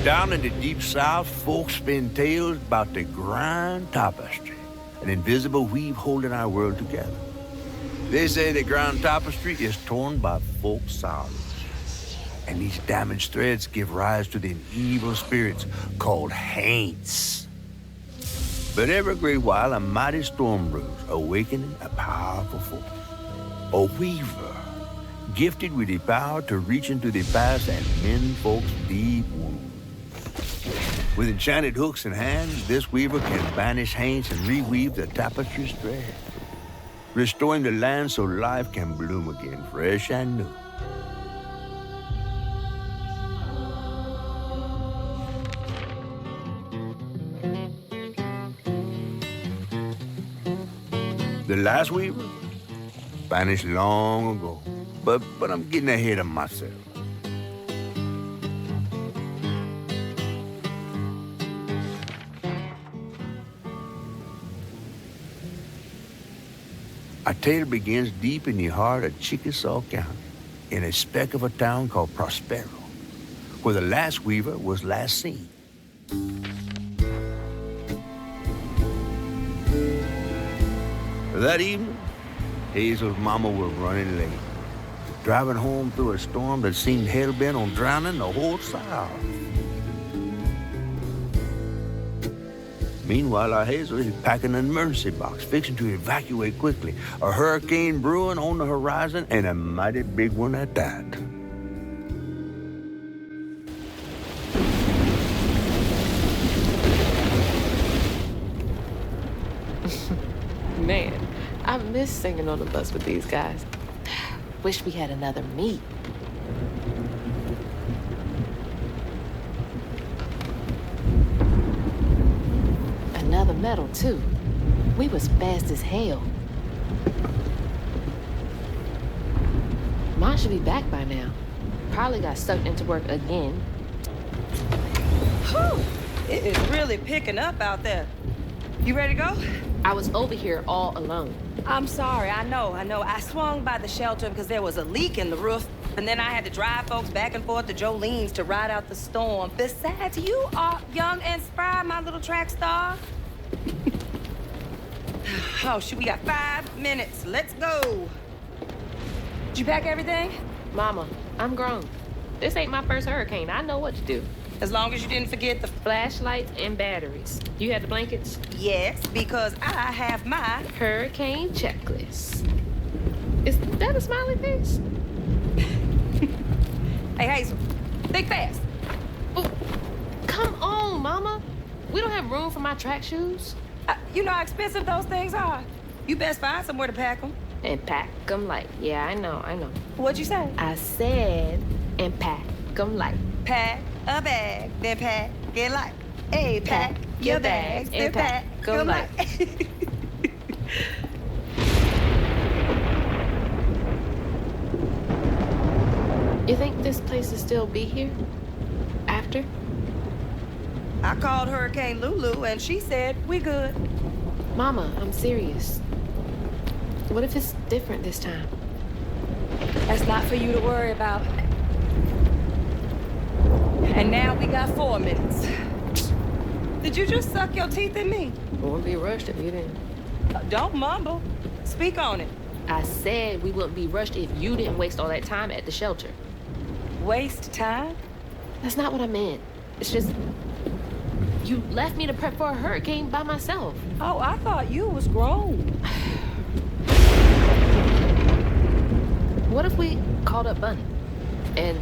Down in the deep south, folks spin tales about the grand tapestry, an invisible weave holding our world together. They say the grand tapestry is torn by folk sorrows, and these damaged threads give rise to the evil spirits called haints. But every great while, a mighty storm brews, awakening a powerful force. A weaver, gifted with the power to reach into the past and mend folks' deep wounds. With enchanted hooks in hand, this weaver can banish haints and reweave the tapestry's thread, restoring the land so life can bloom again, fresh and new. The last weaver vanished long ago, but I'm getting ahead of myself. Our tale begins deep in the heart of Chickasaw County, in a speck of a town called Prospero, where the last weaver was last seen. That evening, Hazel's mama was running late, driving home through a storm that seemed hell-bent on drowning the whole South. Meanwhile, our Hazel is packing an emergency box, fixing to evacuate quickly. A hurricane brewing on the horizon, and a mighty big one at that. Man, I miss singing on the bus with these guys. Wish we had another meet. Another medal, too. We was fast as hell. Mine should be back by now. Probably got sucked into work again. Whew. It is really picking up out there. You ready to go? I was over here all alone. I'm sorry, I know. I swung by the shelter because there was a leak in the roof, and then I had to drive folks back and forth to Jolene's to ride out the storm. Besides, you are young and spry, my little track star. Oh, shoot, we got 5 minutes. Let's go. Did you pack everything? Mama, I'm grown. This ain't my first hurricane. I know what to do. As long as you didn't forget the... Flashlights and batteries. You had the blankets? Yes, because I have my... Hurricane checklist. Is that a smiley face? Hey, Hazel, think fast. Oh, come on, Mama. We don't have room for my track shoes. You know how expensive those things are. You best find somewhere to pack them. And pack them light. Yeah, I know. What'd you say? I said, and pack them light. Pack a bag, then pack it light. Hey, pack your bags, then pack them light. You think this place will still be here? After? I called Hurricane Lulu, and she said we good. Mama, I'm serious. What if it's different this time? That's not for you to worry about. And now we got 4 minutes. Did you just suck your teeth in me? Wouldn't be rushed if you didn't. Don't mumble. Speak on it. I said we wouldn't be rushed if you didn't waste all that time at the shelter. Waste time? That's not what I meant. It's just... you left me to prep for a hurricane by myself. Oh, I thought you was grown. What if we called up Bunny and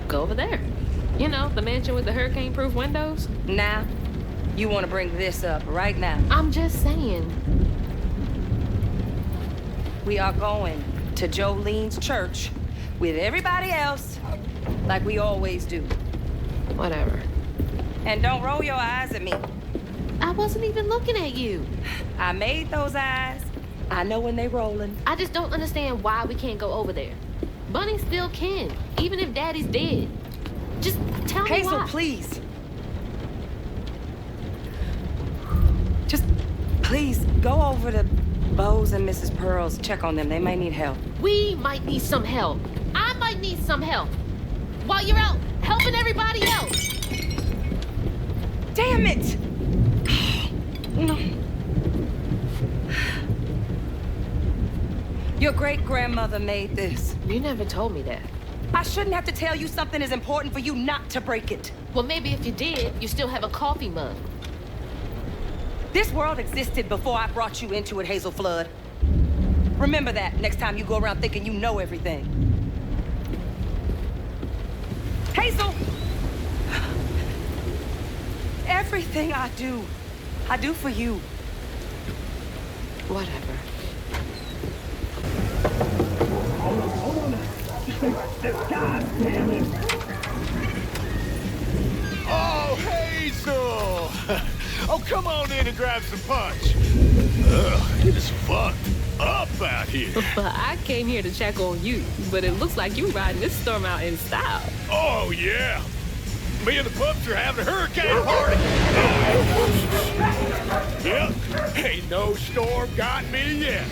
go over there? You know, the mansion with the hurricane-proof windows? Now, you want to bring this up right now. I'm just saying. We are going to Jolene's church with everybody else like we always do. Whatever. And don't roll your eyes at me. I wasn't even looking at you. I made those eyes. I know when they rolling. I just don't understand why we can't go over there. Bunny still can, even if Daddy's dead. Just tell me why. Hazel, please. Just please go over to Bo's and Mrs. Pearl's. Check on them. They may need help. We might need some help. I might need some help. While you're out helping everybody else. Damn it! No. Your great-grandmother made this. You never told me that. I shouldn't have to tell you something is important for you not to break it. Well, maybe if you did, you still have a coffee mug. This world existed before I brought you into it, Hazel Flood. Remember that next time you go around thinking you know everything. Hazel! Everything I do for you. Whatever. Oh, Hazel! Oh, come on in and grab some punch. It is fucked up out here. But I came here to check on you, but it looks like you riding this storm out in style. Oh, yeah. Me and the pups are having a hurricane party. Yep, ain't no storm got me yet.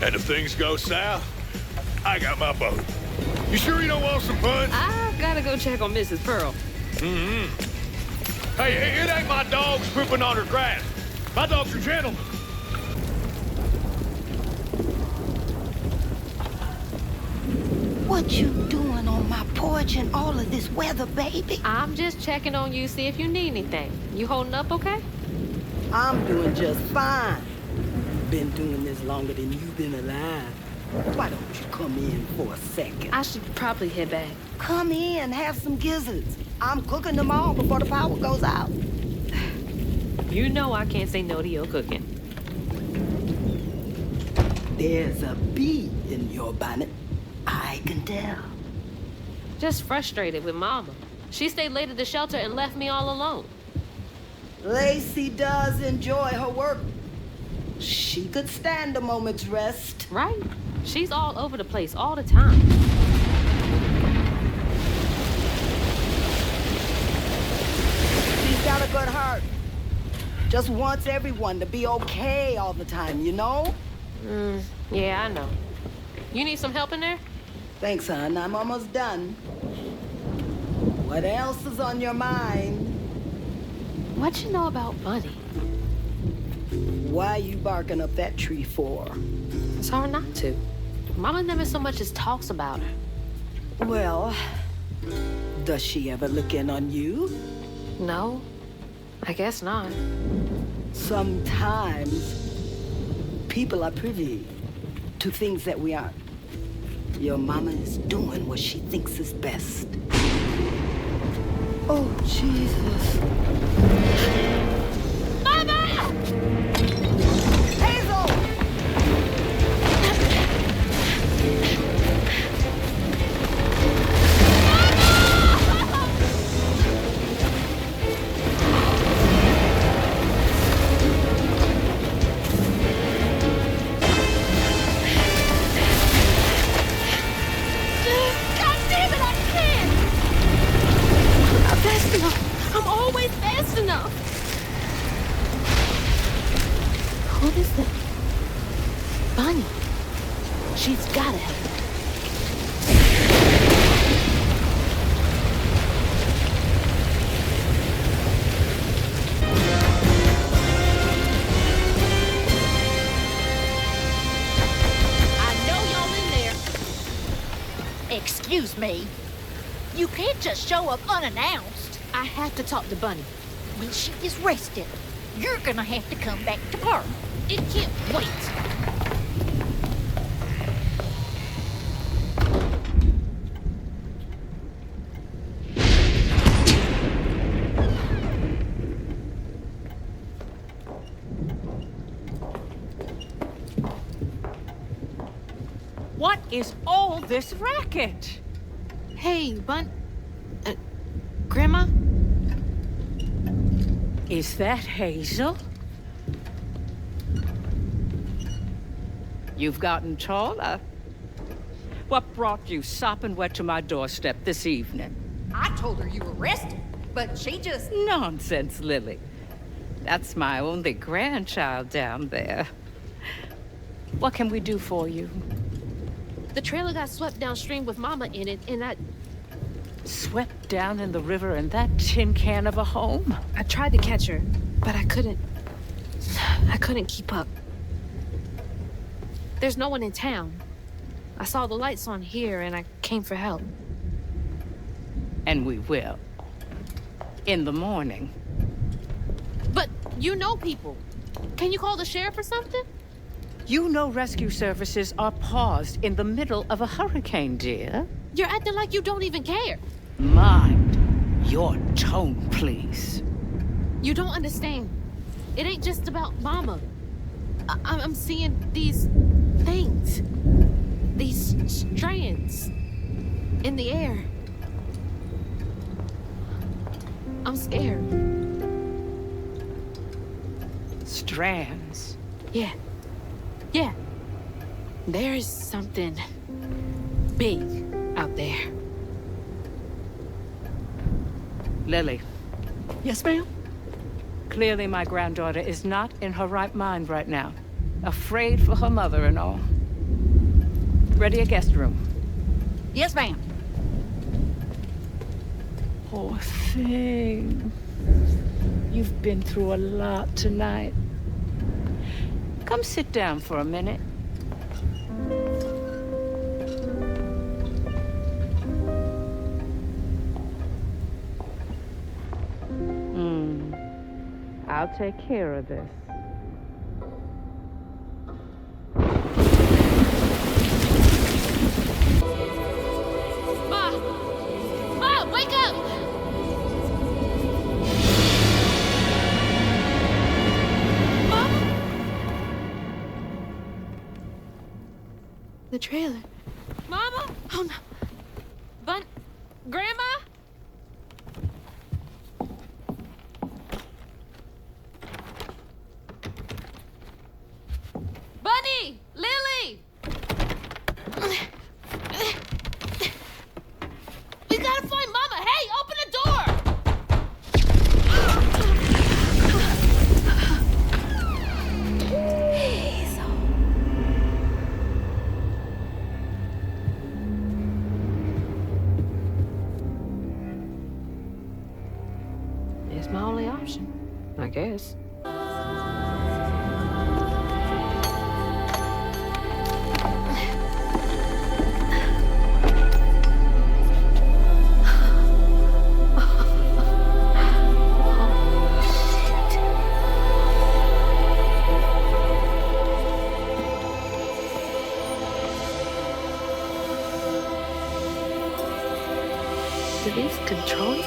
And if things go south, I got my boat. You sure you don't want some punch? I gotta go check on Mrs. Pearl. Hey, it ain't my dogs pooping on her grass. My dogs are gentlemen. What you doing on my porch in all of this weather, baby? I'm just checking on you, see if you need anything. You holding up okay? I'm doing just fine. Been doing this longer than you've been alive. Why don't you come in for a second? I should probably head back. Come in, have some gizzards. I'm cooking them all before the power goes out. You know I can't say no to your cooking. There's a bee in your bonnet. I can tell. Just frustrated with Mama. She stayed late at the shelter and left me all alone. Lacey does enjoy her work. She could stand a moment's rest. Right? She's all over the place all the time. She's got a good heart. Just wants everyone to be okay all the time, you know? Yeah, I know. You need some help in there? Thanks, hon. I'm almost done. What else is on your mind? What you know about Bunny? Why you barking up that tree for? It's hard not to. Mama never so much as talks about her. Well, does she ever look in on you? No, I guess not. Sometimes people are privy to things that we aren't. Your mama is doing what she thinks is best. Oh, Jesus. Mama! Hazel! I'm always fast enough. Who is that? Bunny. She's gotta help me. I know y'all in there. Excuse me. You can't just show up unannounced. I have to talk to Bunny. When she is rested, you're gonna have to come back to work. It can't wait. What is all this racket? Hey, Grandma? Is that Hazel? You've gotten taller. What brought you sopping wet to my doorstep this evening? I told her you were rested, but she just... Nonsense, Lily. That's my only grandchild down there. What can we do for you? The trailer got swept downstream with Mama in it, and Swept down in the river in that tin can of a home? I tried to catch her, but I couldn't keep up. There's no one in town. I saw the lights on here and I came for help. And we will. In the morning. But you know people. Can you call the sheriff or something? You know rescue services are paused in the middle of a hurricane, dear. You're acting like you don't even care. Mind your tone, please. You don't understand. It ain't just about Mama. I'm seeing these things. These strands in the air. I'm scared. Strands? Yeah. Yeah. There is something big out there. Lily. Yes, ma'am? Clearly my granddaughter is not in her right mind right now. Afraid for her mother and all. Ready a guest room? Yes, ma'am. Poor thing. You've been through a lot tonight. Come sit down for a minute. I'll take care of this. Ma, wake up! Mama? The trailer. Mama? Oh, no. Grandma? Bunny! Lily! We gotta find Mama! Hey, open the door! It's my only option, I guess. Do these control you?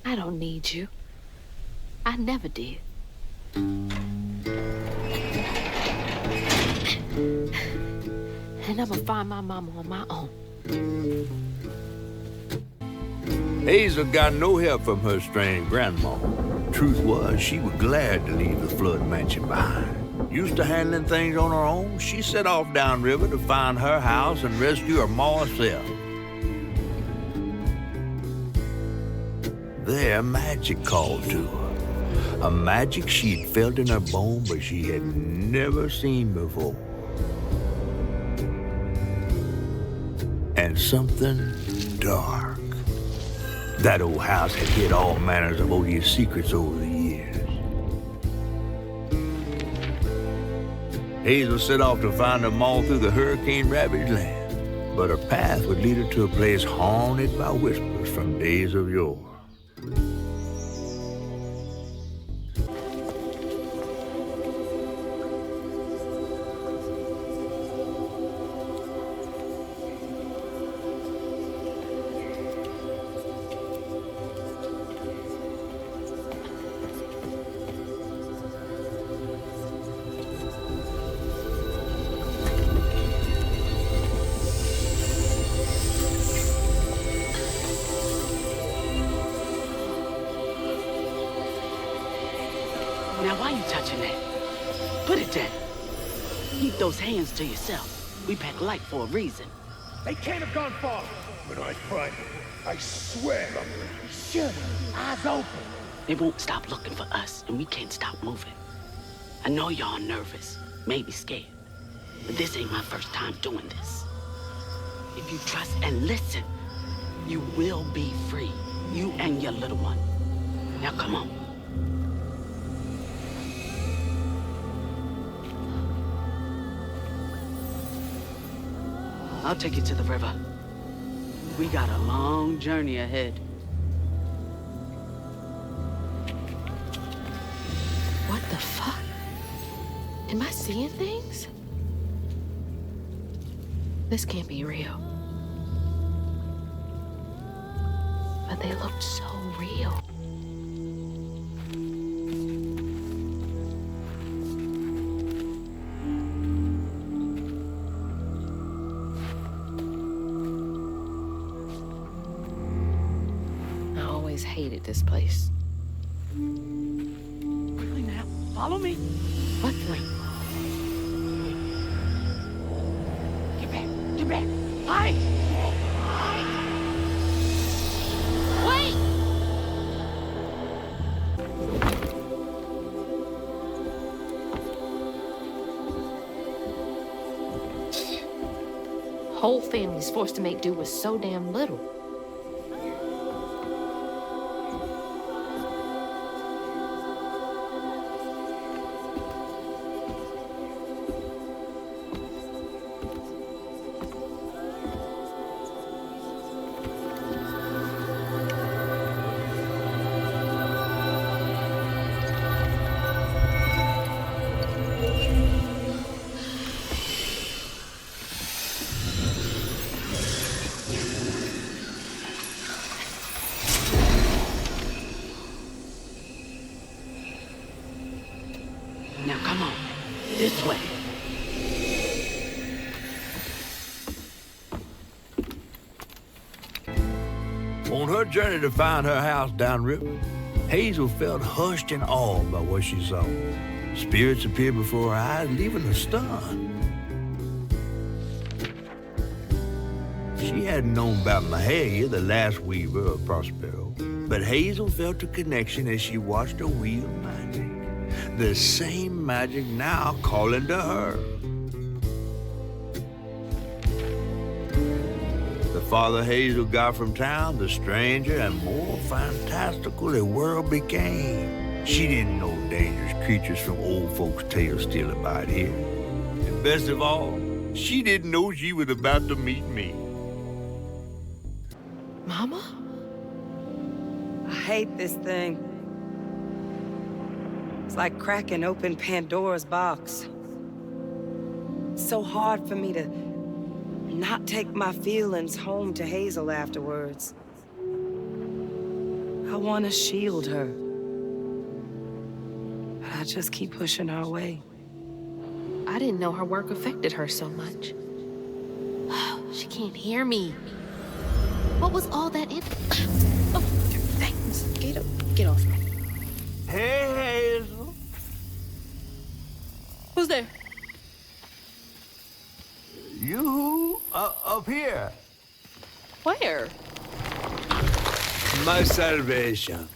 I don't need you. I never did. And I'm gonna find my mama on my own. Hazel got no help from her strange grandma. Truth was, she was glad to leave the flood mansion behind. Used to handling things on her own, she set off downriver to find her house and rescue her ma herself. There, magic called to her. A magic she'd felt in her bone, but she had never seen before. And something dark. That old house had hid all manners of odious secrets over the years. Hazel set off to find her ma through the hurricane-ravaged land, but her path would lead her to a place haunted by whispers from days of yore. Jack. Keep those hands to yourself. We pack light for a reason. They can't have gone far. When I find them, I swear I'm gonna Shut up. Eyes open. They won't stop looking for us, and we can't stop moving. I know y'all nervous, maybe scared, but this ain't my first time doing this. If you trust and listen, you will be free. You and your little one. Now come on. I'll take you to the river. We got a long journey ahead. What the fuck? Am I seeing things? This can't be real. But they looked so real. I always hated this place. Quickly now, follow me. What the? Get back, get back. Hide! Wait! Whole family's forced to make do with so damn little. Now come on, this way. On her journey to find her house downriver, Hazel felt hushed and awed by what she saw. Spirits appeared before her eyes, leaving her stunned. She hadn't known about Mahalia, the last weaver of Prospero, but Hazel felt a connection as she watched her wheel magic. The same magic now calling to her. The farther Hazel got from town, the stranger and more fantastical the world became. She didn't know dangerous creatures from old folks' tales still abide here. And best of all, she didn't know she was about to meet me. Mama? I hate this thing. It's like cracking open Pandora's box. It's so hard for me to not take my feelings home to Hazel afterwards. I want to shield her. But I just keep pushing her away. I didn't know her work affected her so much. She can't hear me. What was all that in? Oh, thanks. Get up. Get off me. Hey, Hazel. Who's there? You up here. Where? My salvation.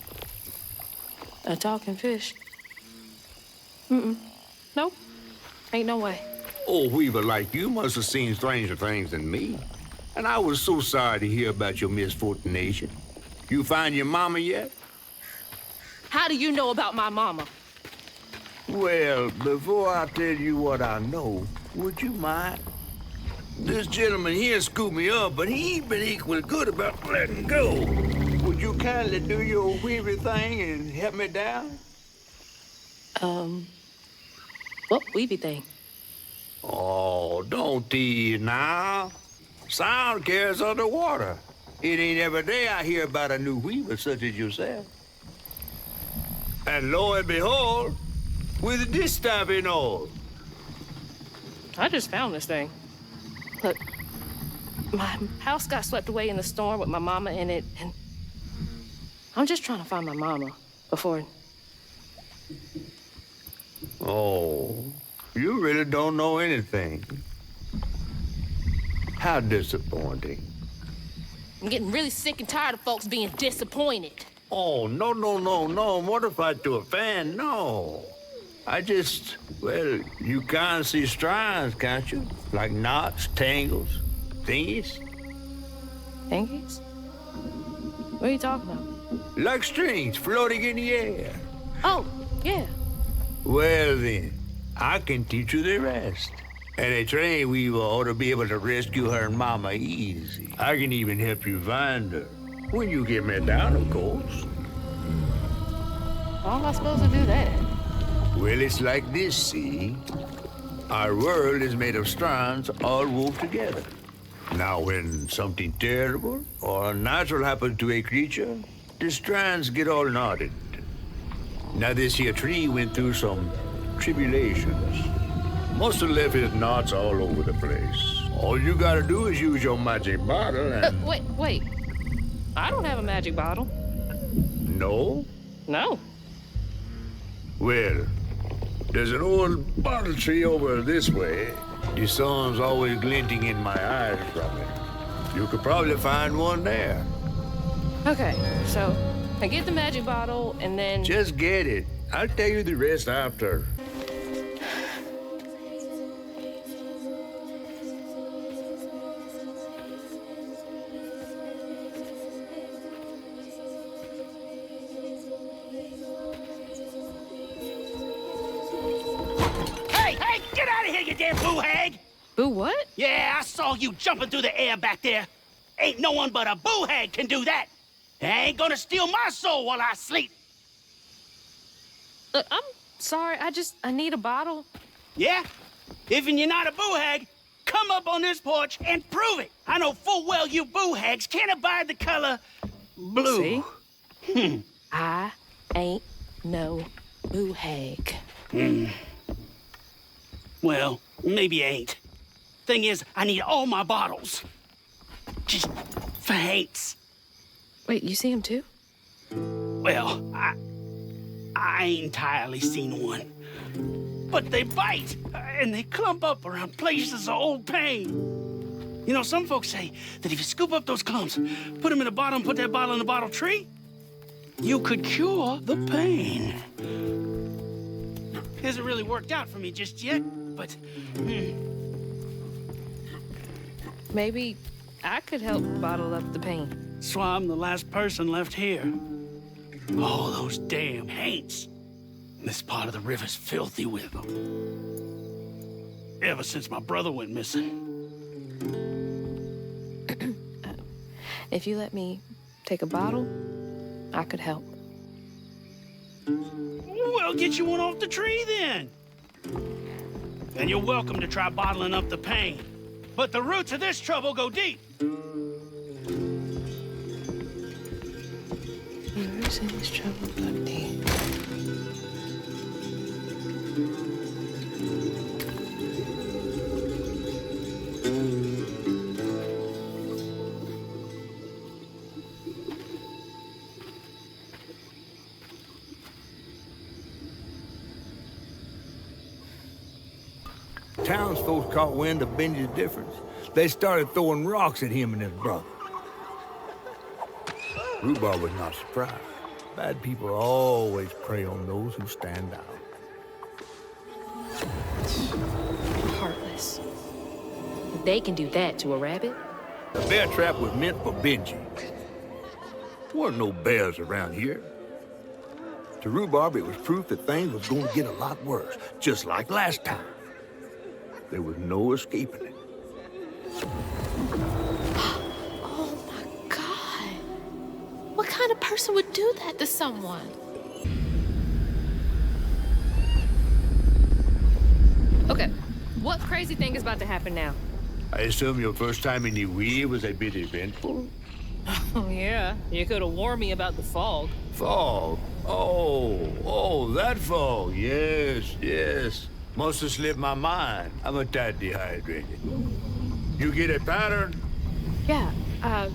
A talking fish. Nope. Ain't no way. Old weaver like you must have seen stranger things than me. And I was so sorry to hear about your misfortune. You find your mama yet? How do you know about my mama? Well, before I tell you what I know, would you mind? This gentleman here scooped me up, but he ain't been equally good about letting go. Would you kindly do your weavy thing and help me down? What weavy thing? Oh, don't tease now. Sound carries underwater. It ain't every day I hear about a new weaver such as yourself. And lo and behold, with this stuff and all. I just found this thing. Look, my house got swept away in the storm with my mama in it, and I'm just trying to find my mama before... Oh, You really don't know anything. How disappointing. I'm getting really sick and tired of folks being disappointed. Oh, no, mortified to a fan, no. Well, you can't see strands, can't you? Like knots, tangles, thingies. Thingies? What are you talking about? Like strings floating in the air. Oh, yeah. Well then, I can teach you the rest. And a train weaver ought to be able to rescue her mama easy. I can even help you find her. When you get me down, of course. How am I supposed to do that? Well, it's like this, see? Our world is made of strands all wove together. Now, when something terrible or unnatural happens to a creature, the strands get all knotted. Now, this here tree went through some tribulations. Must have left his knots all over the place. All you gotta do is use your magic bottle and... Wait. I don't have a magic bottle. No? No. Well, there's an old bottle tree over this way. The sun's always glinting in my eyes from it. You could probably find one there. Okay, so I get the magic bottle and then... Just get it. I'll tell you the rest after. Boo hag! Boo what? Yeah, I saw you jumping through the air back there. Ain't no one but a boo hag can do that. I ain't gonna steal my soul while I sleep. Look, I'm sorry. I need a bottle. Yeah? If you're not a boo hag, come up on this porch and prove it. I know full well you boo hags can't abide the color blue. See? I ain't no boo hag. Well, maybe you ain't. Thing is, I need all my bottles. Just for Hanks. Wait, you see him too? Well, I ain't entirely seen one. But they bite, and they clump up around places of old pain. You know, some folks say that if you scoop up those clumps, put them in a bottle and put that bottle in a bottle tree, you could cure the pain. Hasn't really worked out for me just yet, but... Maybe I could help bottle up the pain. So I'm the last person left here. All those damn Haints. This part of the river's filthy with them. Ever since my brother went missing. If you let me take a bottle, I could help. Well, get you one off the tree then. And you're welcome to try bottling up the pain. But the roots of this trouble go deep. The roots of this trouble go deep. Townsfolk caught wind of Benji's difference. They started throwing rocks at him and his brother. Rhubarb was not surprised. Bad people always prey on those who stand out. Heartless. If they can do that to a rabbit. The bear trap was meant for Benji. There weren't no bears around here. To Rhubarb, it was proof that things was going to get a lot worse, just like last time. There was no escaping it. Oh my God. What kind of person would do that to someone? Okay, what crazy thing is about to happen now? I assume your first time in the wheel was a bit eventful? Oh, yeah. You could have warned me about the fog. Fog? Oh, that fog. Yes. Must have slipped my mind. I'm a tad dehydrated. You get a pattern? Yeah, I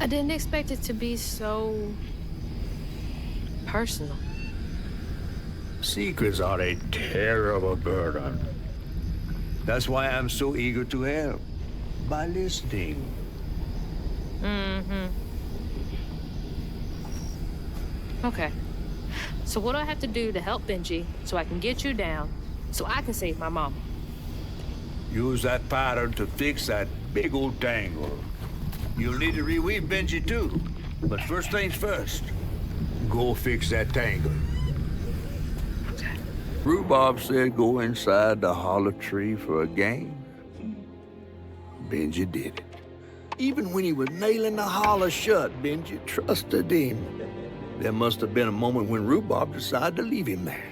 didn't expect it to be so personal. Secrets are a terrible burden. That's why I'm so eager to help. By listening. Okay. So what do I have to do to help Benji so I can get you down, so I can save my mama? Use that pattern to fix that big old tangle. You'll need to reweave Benji too. But first things first, go fix that tangle. Rhubarb said go inside the hollow tree for a game. Benji did it. Even when he was nailing the hollow shut, Benji trusted him. There must have been a moment when Rhubarb decided to leave him there.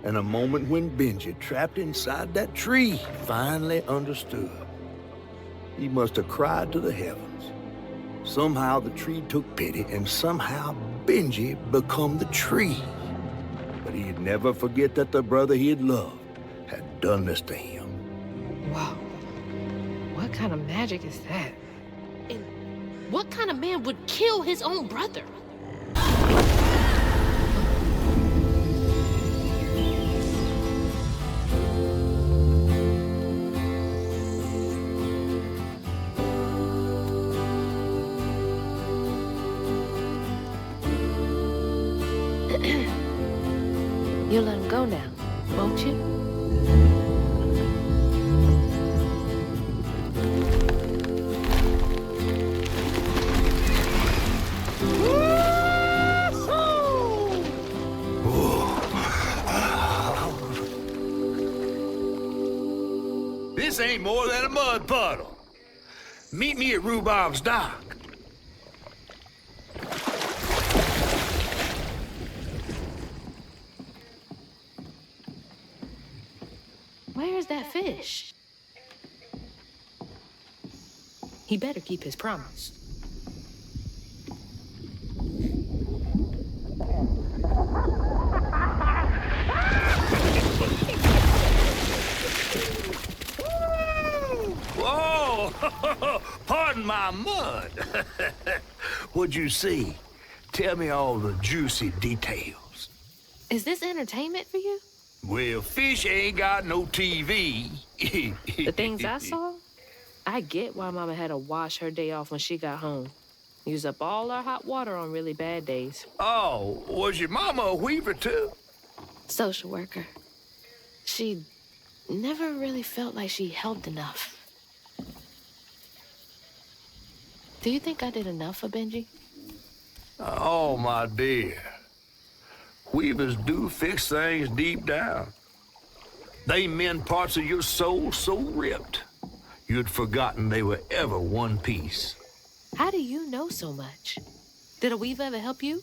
And a moment when Benji, trapped inside that tree, finally understood. He must have cried to the heavens. Somehow the tree took pity, and somehow Benji become the tree. But he'd never forget that the brother he'd loved had done this to him. Wow. What kind of magic is that? And what kind of man would kill his own brother? You'll let him go now, won't you? This ain't more than a mud puddle. Meet me at Rhubarb's dock. Where's that fish? He better keep his promise. Whoa! Pardon my mud. What'd you see? Tell me all the juicy details. Is this entertainment for you? Well, fish ain't got no TV. The things I saw? I get why Mama had to wash her day off when she got home. Use up all our hot water on really bad days. Oh, was your mama a weaver too? Social worker. She never really felt like she helped enough. Do you think I did enough for Benji? Oh, my dear. Weavers do fix things deep down. They mend parts of your soul so ripped, you'd forgotten they were ever one piece. How do you know so much? Did a weaver ever help you?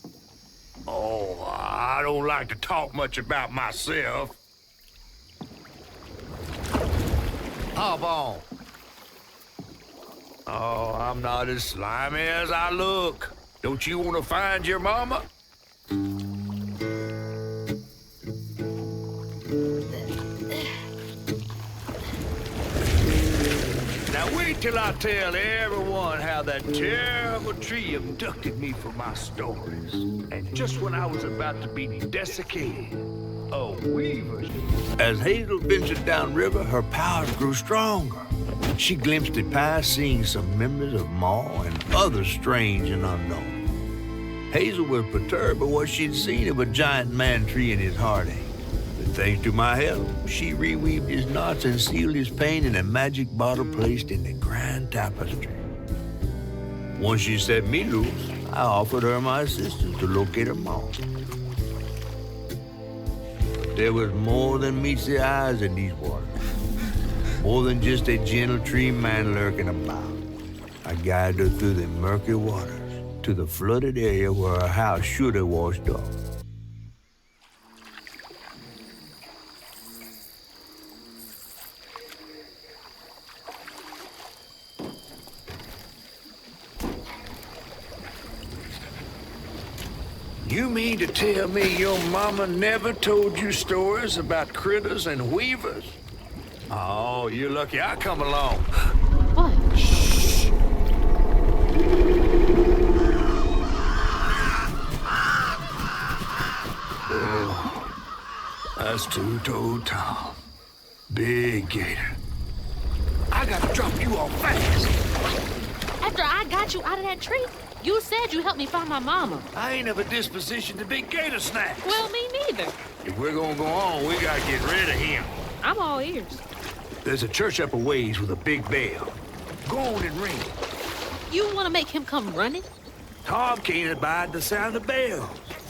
Oh, I don't like to talk much about myself. Hop on. Oh, I'm not as slimy as I look. Don't you want to find your mama? Now wait till I tell everyone how that terrible tree abducted me for my stories. And just when I was about to be desiccated, a weaver. As Hazel ventured downriver, her powers grew stronger. She glimpsed it past, seeing some memories of Ma and others strange and unknown. Hazel was perturbed by what she'd seen of a giant man tree in his heartache. But thanks to my help, she reweaved his knots and sealed his pain in a magic bottle placed in the grand tapestry. Once she set me loose, I offered her my assistance to locate her Ma. But there was more than meets the eyes in these waters. More than just a gentle tree man lurking about. I guided her through the murky waters to the flooded area where her house should have washed off. You mean to tell me your mama never told you stories about critters and weavers? Oh, you're lucky I come along. What? Shh. That's two-toed Tom. Big gator. I gotta drop you off fast. After I got you out of that tree, you said you helped me find my mama. I ain't of a disposition to be gator snacks. Well, me neither. If we're gonna go on, we gotta get rid of him. I'm all ears. There's a church up a ways with a big bell. Go on and ring it. You want to make him come running? Tom can't abide the sound of bells.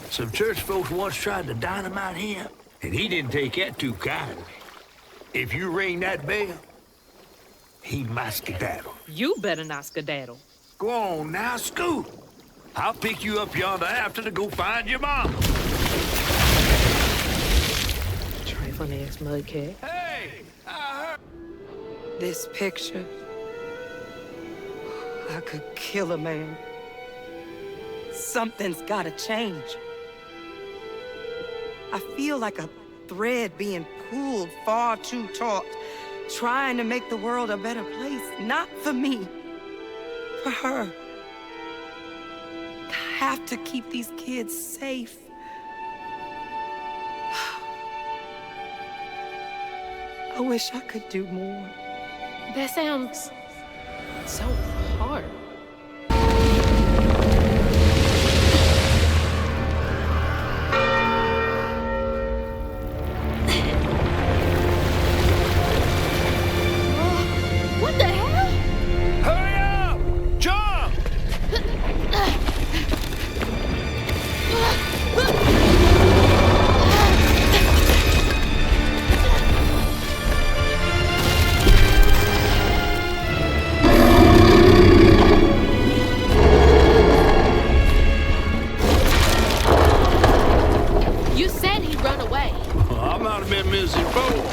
Some church folks once tried to dynamite him, and he didn't take that too kindly. If you ring that bell, he might skedaddle. You better not skedaddle. Go on now, scoot. I'll pick you up yonder after to go find your mom. Trifling ass mudcat. Hey, I heard... This picture, I could kill a man. Something's gotta change. I feel like a thread being pulled far too taut, trying to make the world a better place. Not for me, for her. I have to keep these kids safe. I wish I could do more. That sounds so hard. What the hell? Hurry up! Jump! You said he'd run away. I might have been missing before.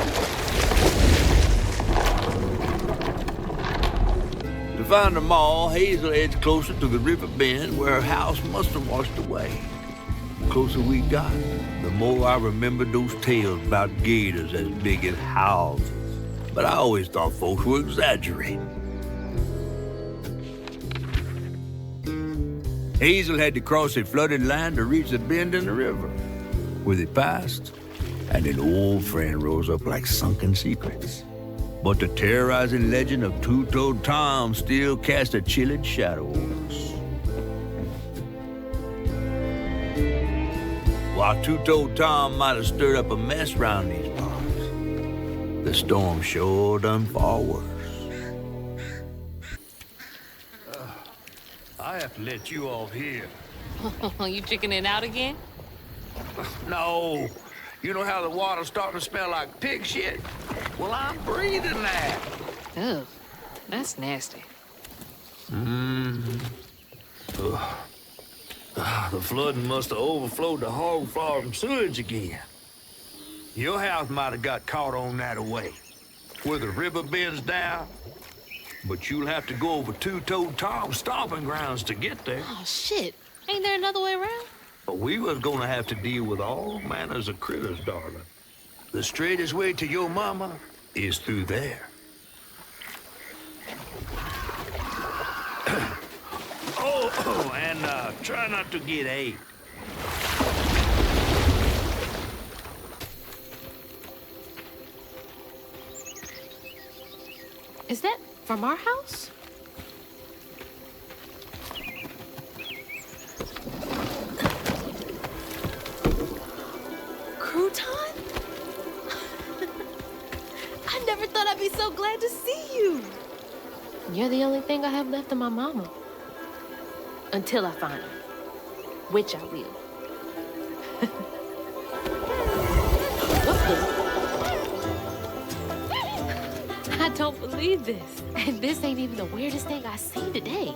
To find them all, Hazel edged closer to the river bend where her house must have washed away. The closer we got, the more I remembered those tales about gators as big as houses. But I always thought folks were exaggerating. Hazel had to cross a flooded line to reach the bend in the river, where they passed, and an old friend rose up like sunken secrets. But the terrorizing legend of Two-Toed Tom still cast a chilling shadow over us. While Two-Toed Tom might have stirred up a mess round these parts, the storm sure done far worse. I have to let you off here. You chickening out again? No. You know how the water's starting to smell like pig shit? Well, I'm breathing that. Ugh, that's nasty. The flooding must have overflowed the hog farm sewage again. Your house might have got caught on that away, where the river bends down. But you'll have to go over Two-Toed Tom's stomping grounds to get there. Oh, shit. Ain't there another way around? But we was gonna have to deal with all manners of critters, darling. The straightest way to your mama is through there. And try not to get AIDS. Is that from our house? Crouton? I never thought I'd be so glad to see you. You're the only thing I have left of my mama. Until I find her. Which I will. What's this? I don't believe this. And this ain't even the weirdest thing I've seen today.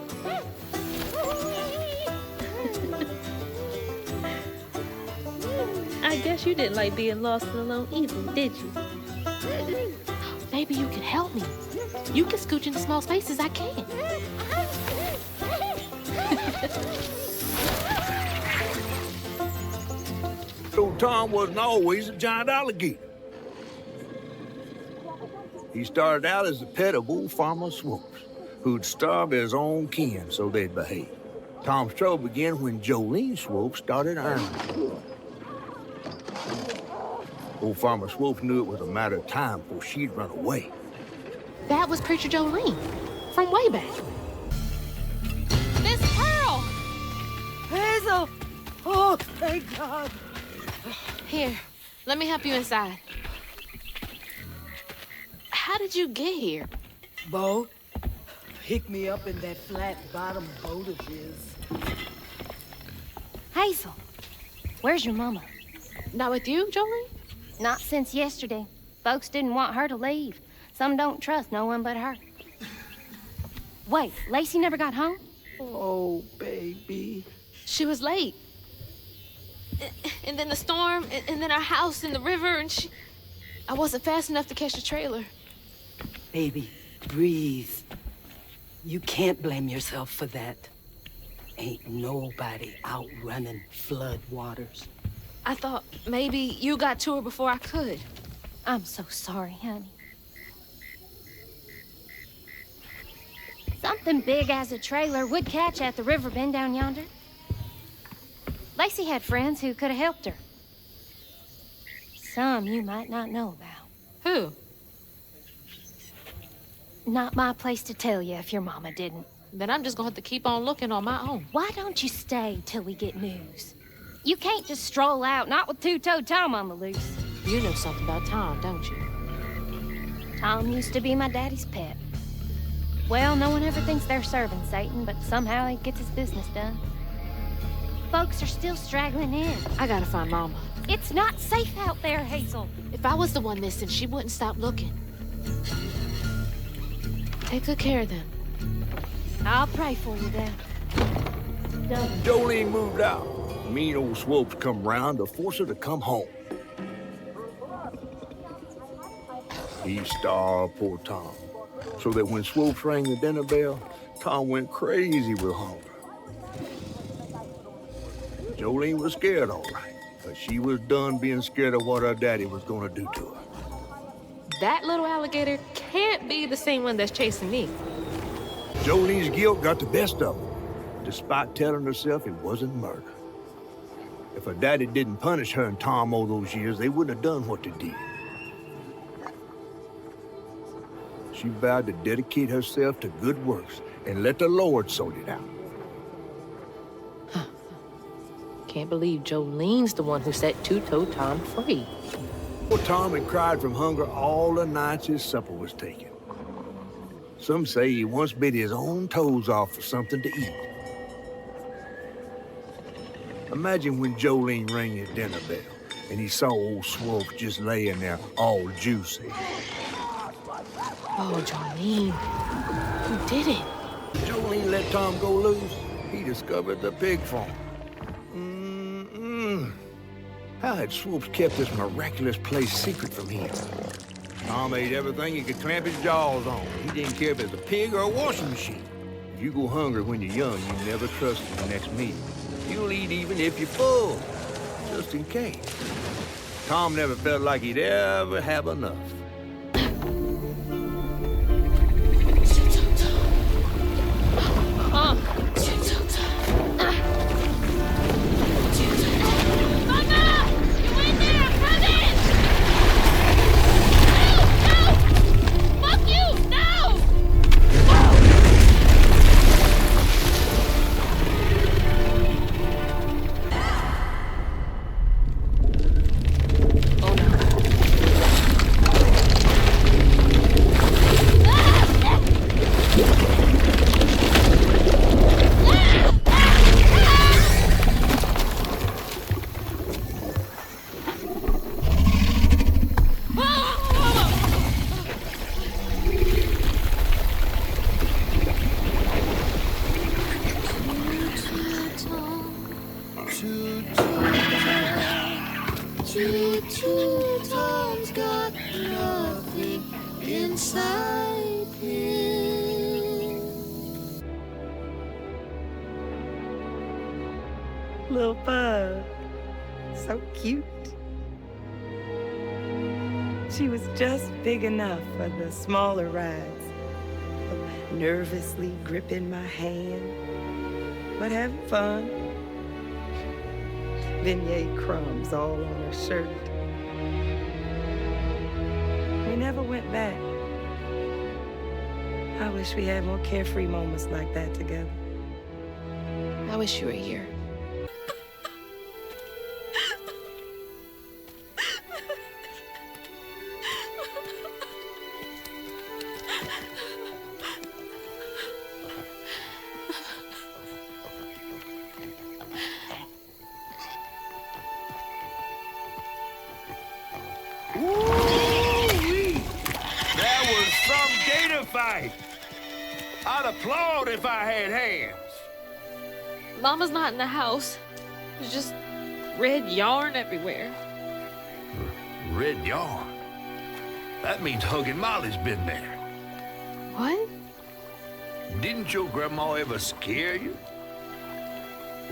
I guess you didn't like being lost and alone either, did you? Maybe you can help me. You can scooch into small spaces I can't. So Tom wasn't always a giant alligator. He started out as the pet of old Farmer Swoops, who'd starve his own kin so they'd behave. Tom's trouble began when Jolene Swope started earning. Old Farmer Swope knew it was a matter of time before she'd run away. That was Preacher Jolene from way back. Miss Pearl! Hazel! Oh, thank God. Here, let me help you inside. How did you get here? Bo, pick me up in that flat bottom boat of his. Hazel, where's your mama? Not with you, Jolene? Not since yesterday. Folks didn't want her to leave. Some don't trust no one but her. Wait, Lacey never got home? Oh, baby. She was late. And then the storm, and then our house in the river, and I wasn't fast enough to catch the trailer. Baby, breathe. You can't blame yourself for that. Ain't nobody out running flood waters. I thought maybe you got to her before I could. I'm so sorry, honey. Something big as a trailer would catch at the river bend down yonder. Lacey had friends who could have helped her. Some you might not know about. Who? Not my place to tell you if your mama didn't. Then I'm just gonna have to keep on looking on my own. Why don't you stay till we get news? You can't just stroll out, not with two-toed Tom on the loose. You know something about Tom, don't you? Tom used to be my daddy's pet. Well, no one ever thinks they're serving Satan, but somehow he gets his business done. Folks are still straggling in. I gotta find Mama. It's not safe out there, Hazel. If I was the one missing, she wouldn't stop looking. Take good care of them. I'll pray for you then. Jolene moved out. Mean old Swopes come round to force her to come home. He starved poor Tom, so that when Swopes rang the dinner bell, Tom went crazy with hunger. Jolene was scared, all right, but she was done being scared of what her daddy was gonna do to her. That little alligator can't be the same one that's chasing me. Jolene's guilt got the best of her, despite telling herself it wasn't murder. If her daddy didn't punish her and Tom all those years, they wouldn't have done what they did. She vowed to dedicate herself to good works and let the Lord sort it out. Can't believe Jolene's the one who set two-toed Tom free. Poor Tom had cried from hunger all the nights his supper was taken. Some say he once bit his own toes off for something to eat. Imagine when Jolene rang his dinner bell and he saw old Swope just laying there all juicy. Oh, Jolene. Who did it? Jolene let Tom go loose. He discovered the pig farm. How had Swopes kept this miraculous place secret from him? Tom ate everything he could clamp his jaws on. He didn't care if it was a pig or a washing machine. If you go hungry when you're young, you never trust the next meal. You'll eat even if you're full, just in case. Tom never felt like he'd ever have enough. Tom's got nothing inside him. Little bug. So cute. She was just big enough for the smaller rides. Nervously gripping my hand, but having fun. Beignet crumbs all on her shirt. went back. I wish we had more carefree moments like that together. I wish you were here. Woo-wee! That was some gator fight. I'd applaud if I had hands. Mama's not in the house. There's just red yarn everywhere. Red yarn? That means Huggin' Molly's been there. What? Didn't your grandma ever scare you?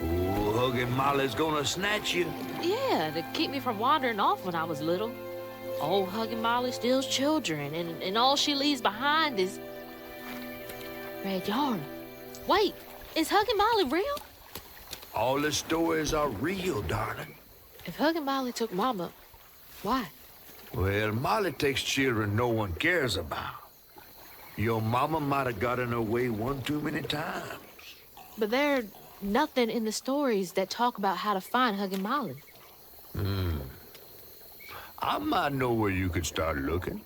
Oh, Huggin' Molly's gonna snatch you. Yeah, to keep me from wandering off when I was little. Old Huggin' Molly steals children, and all she leaves behind is red yarn. Wait, is Huggin' Molly real? All the stories are real, darling. If Huggin' Molly took Mama, why? Well, Molly takes children no one cares about. Your mama might have got in her way one too many times. But there's nothing in the stories that talk about how to find Huggin' Molly. I might know where you could start looking.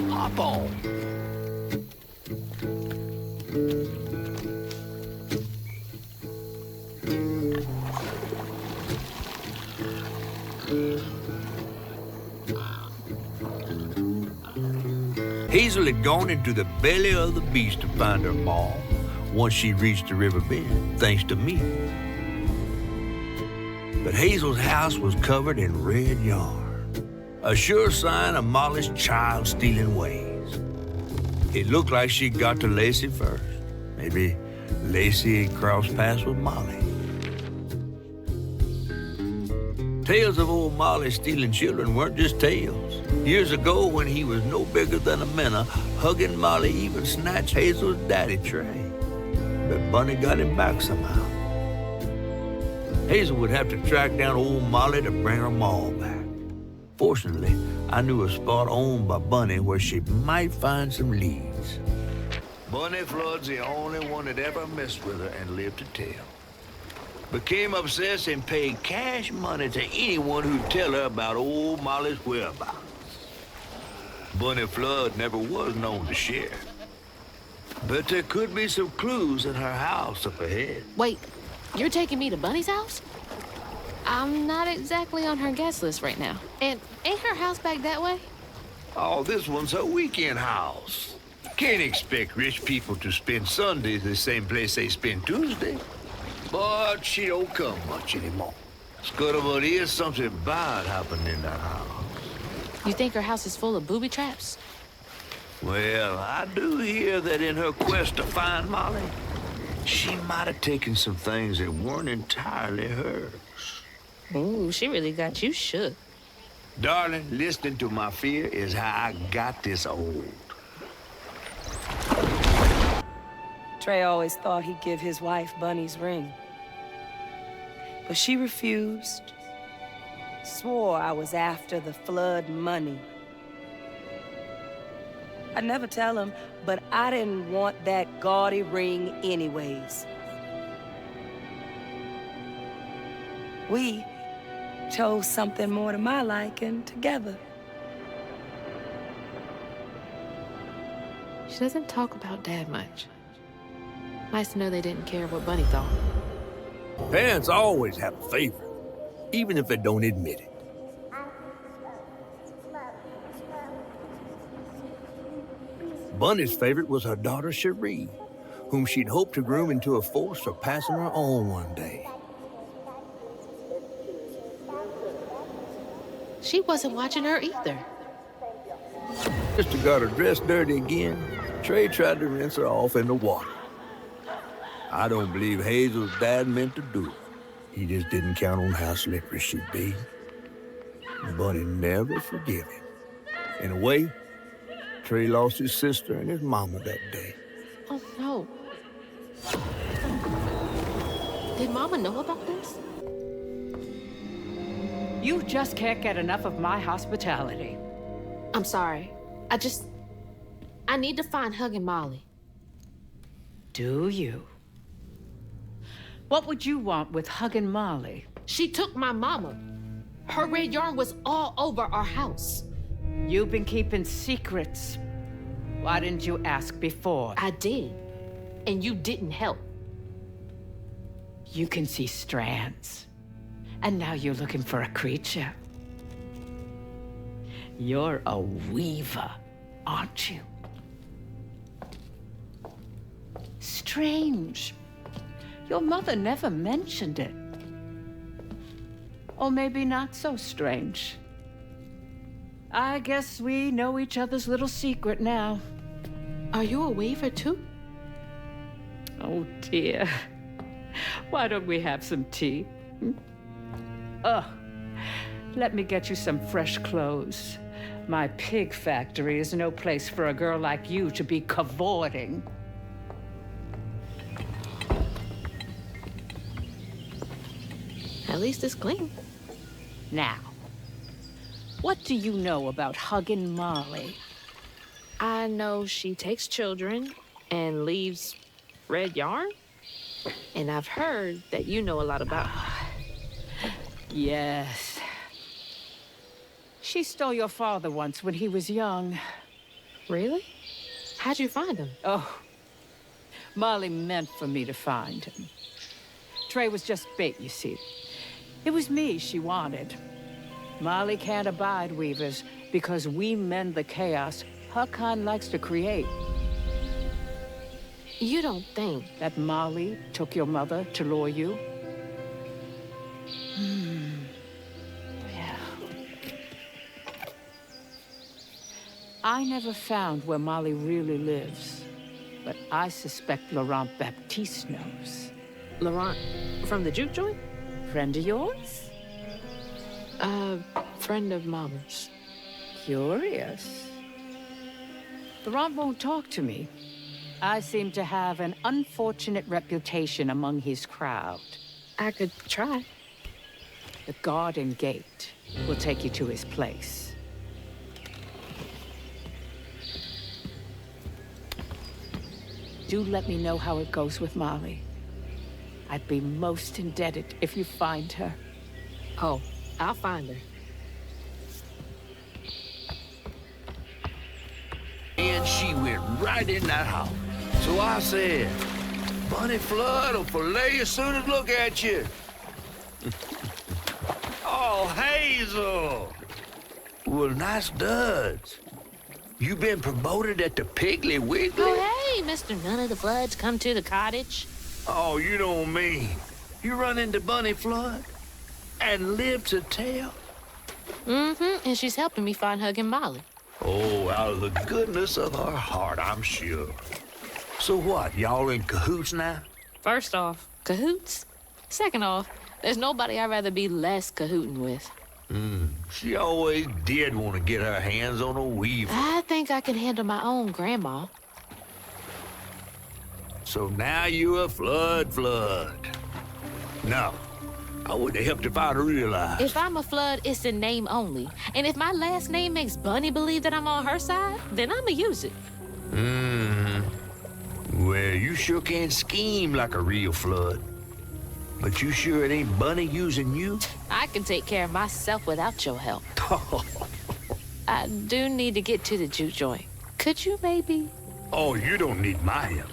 Hop on. Hazel had gone into the belly of the beast to find her mom once she reached the river bend, thanks to me. But Hazel's house was covered in red yarn, a sure sign of Molly's child-stealing ways. It looked like she got to Lacey first. Maybe Lacey had crossed paths with Molly. Tales of old Molly stealing children weren't just tales. Years ago, when he was no bigger than a minnow, Huggin' Molly even snatched Hazel's daddy, Trey. But Bunny got him back somehow. Hazel would have to track down old Molly to bring her ma back. Fortunately, I knew a spot owned by Bunny where she might find some leads. Bunny Flood's the only one that ever messed with her and lived to tell. Became obsessed and paid cash money to anyone who'd tell her about old Molly's whereabouts. Bunny Flood never was known to share. But there could be some clues in her house up ahead. Wait, you're taking me to Bunny's house? I'm not exactly on her guest list right now. And ain't her house back that way? Oh, this one's her weekend house. Can't expect rich people to spend Sundays the same place they spend Tuesday. But she don't come much anymore. Scuttlebutt is something bad happened in that house. You think her house is full of booby traps? Well, I do hear that in her quest to find Molly, she might have taken some things that weren't entirely hers. Ooh, she really got you shook. Darling, listening to my fear is how I got this old. Trey always thought he'd give his wife Bunny's ring. But she refused. Swore I was after the flood money. I'd never tell him, but I didn't want that gaudy ring anyways. We chose something more to my liking together. She doesn't talk about Dad much. Nice to know they didn't care what Bunny thought. Parents always have a favorite, even if they don't admit it. Bunny's favorite was her daughter, Cherie, whom she'd hoped to groom into a force surpassing her own one day. She wasn't watching her either. Sister got her dressed dirty again. Trey tried to rinse her off in the water. I don't believe Hazel's dad meant to do it. He just didn't count on how slippery she'd be. Bunny never forgave him. In a way, Trey lost his sister and his mama that day. Oh, no. Did Mama know about this? You just can't get enough of my hospitality. I'm sorry. I need to find Huggin' Molly. Do you? What would you want with Huggin' Molly? She took my mama. Her red yarn was all over our house. You've been keeping secrets. Why didn't you ask before? I did, and you didn't help. You can see strands. And now you're looking for a creature. You're a weaver, aren't you? Strange. Your mother never mentioned it. Or maybe not so strange. I guess we know each other's little secret now. Are you a weaver too? Oh dear. Why don't we have some tea? Let me get you some fresh clothes. My pig factory is no place for a girl like you to be cavorting. At least it's clean. Now, what do you know about Huggin' Molly? I know she takes children and leaves red yarn. And I've heard that you know a lot about her. Yes. She stole your father once when he was young. Really? How'd you find him? Oh, Molly meant for me to find him. Trey was just bait, you see. It was me she wanted. Molly can't abide weavers because we mend the chaos her kind likes to create. You don't think that Molly took your mother to lure you? Yeah. I never found where Molly really lives, but I suspect Laurent Baptiste knows. Laurent from the juke joint? Friend of yours? Friend of Mama's. Curious. Laurent won't talk to me. I seem to have an unfortunate reputation among his crowd. I could try. The garden gate will take you to his place. Do let me know how it goes with Molly. I'd be most indebted if you find her. Oh, I'll find her. And she went right in that house. So I said, Bunny Flood will fillet you as soon as look at you. Oh, Hazel. Well, nice duds. You been promoted at the Piggly Wiggly? Oh, hey, Mr. None of the Floods, come to the cottage. Oh, you don't mean. You run into Bunny Flood and live to tell? Mm-hmm, and she's helping me find Huggin' Molly. Oh, out of the goodness of her heart, I'm sure. So what, y'all in cahoots now? First off, cahoots. Second off, there's nobody I'd rather be less cahooting with. She always did want to get her hands on a weaver. I think I can handle my own grandma. So now you're a flood. No, I wouldn't have helped if I'd realized. If I'm a Flood, it's in name only. And if my last name makes Bunny believe that I'm on her side, then I'ma use it. Well, you sure can scheme like a real Flood. But you sure it ain't Bunny using you? I can take care of myself without your help. I do need to get to the juke joint. Could you maybe? Oh, you don't need my help.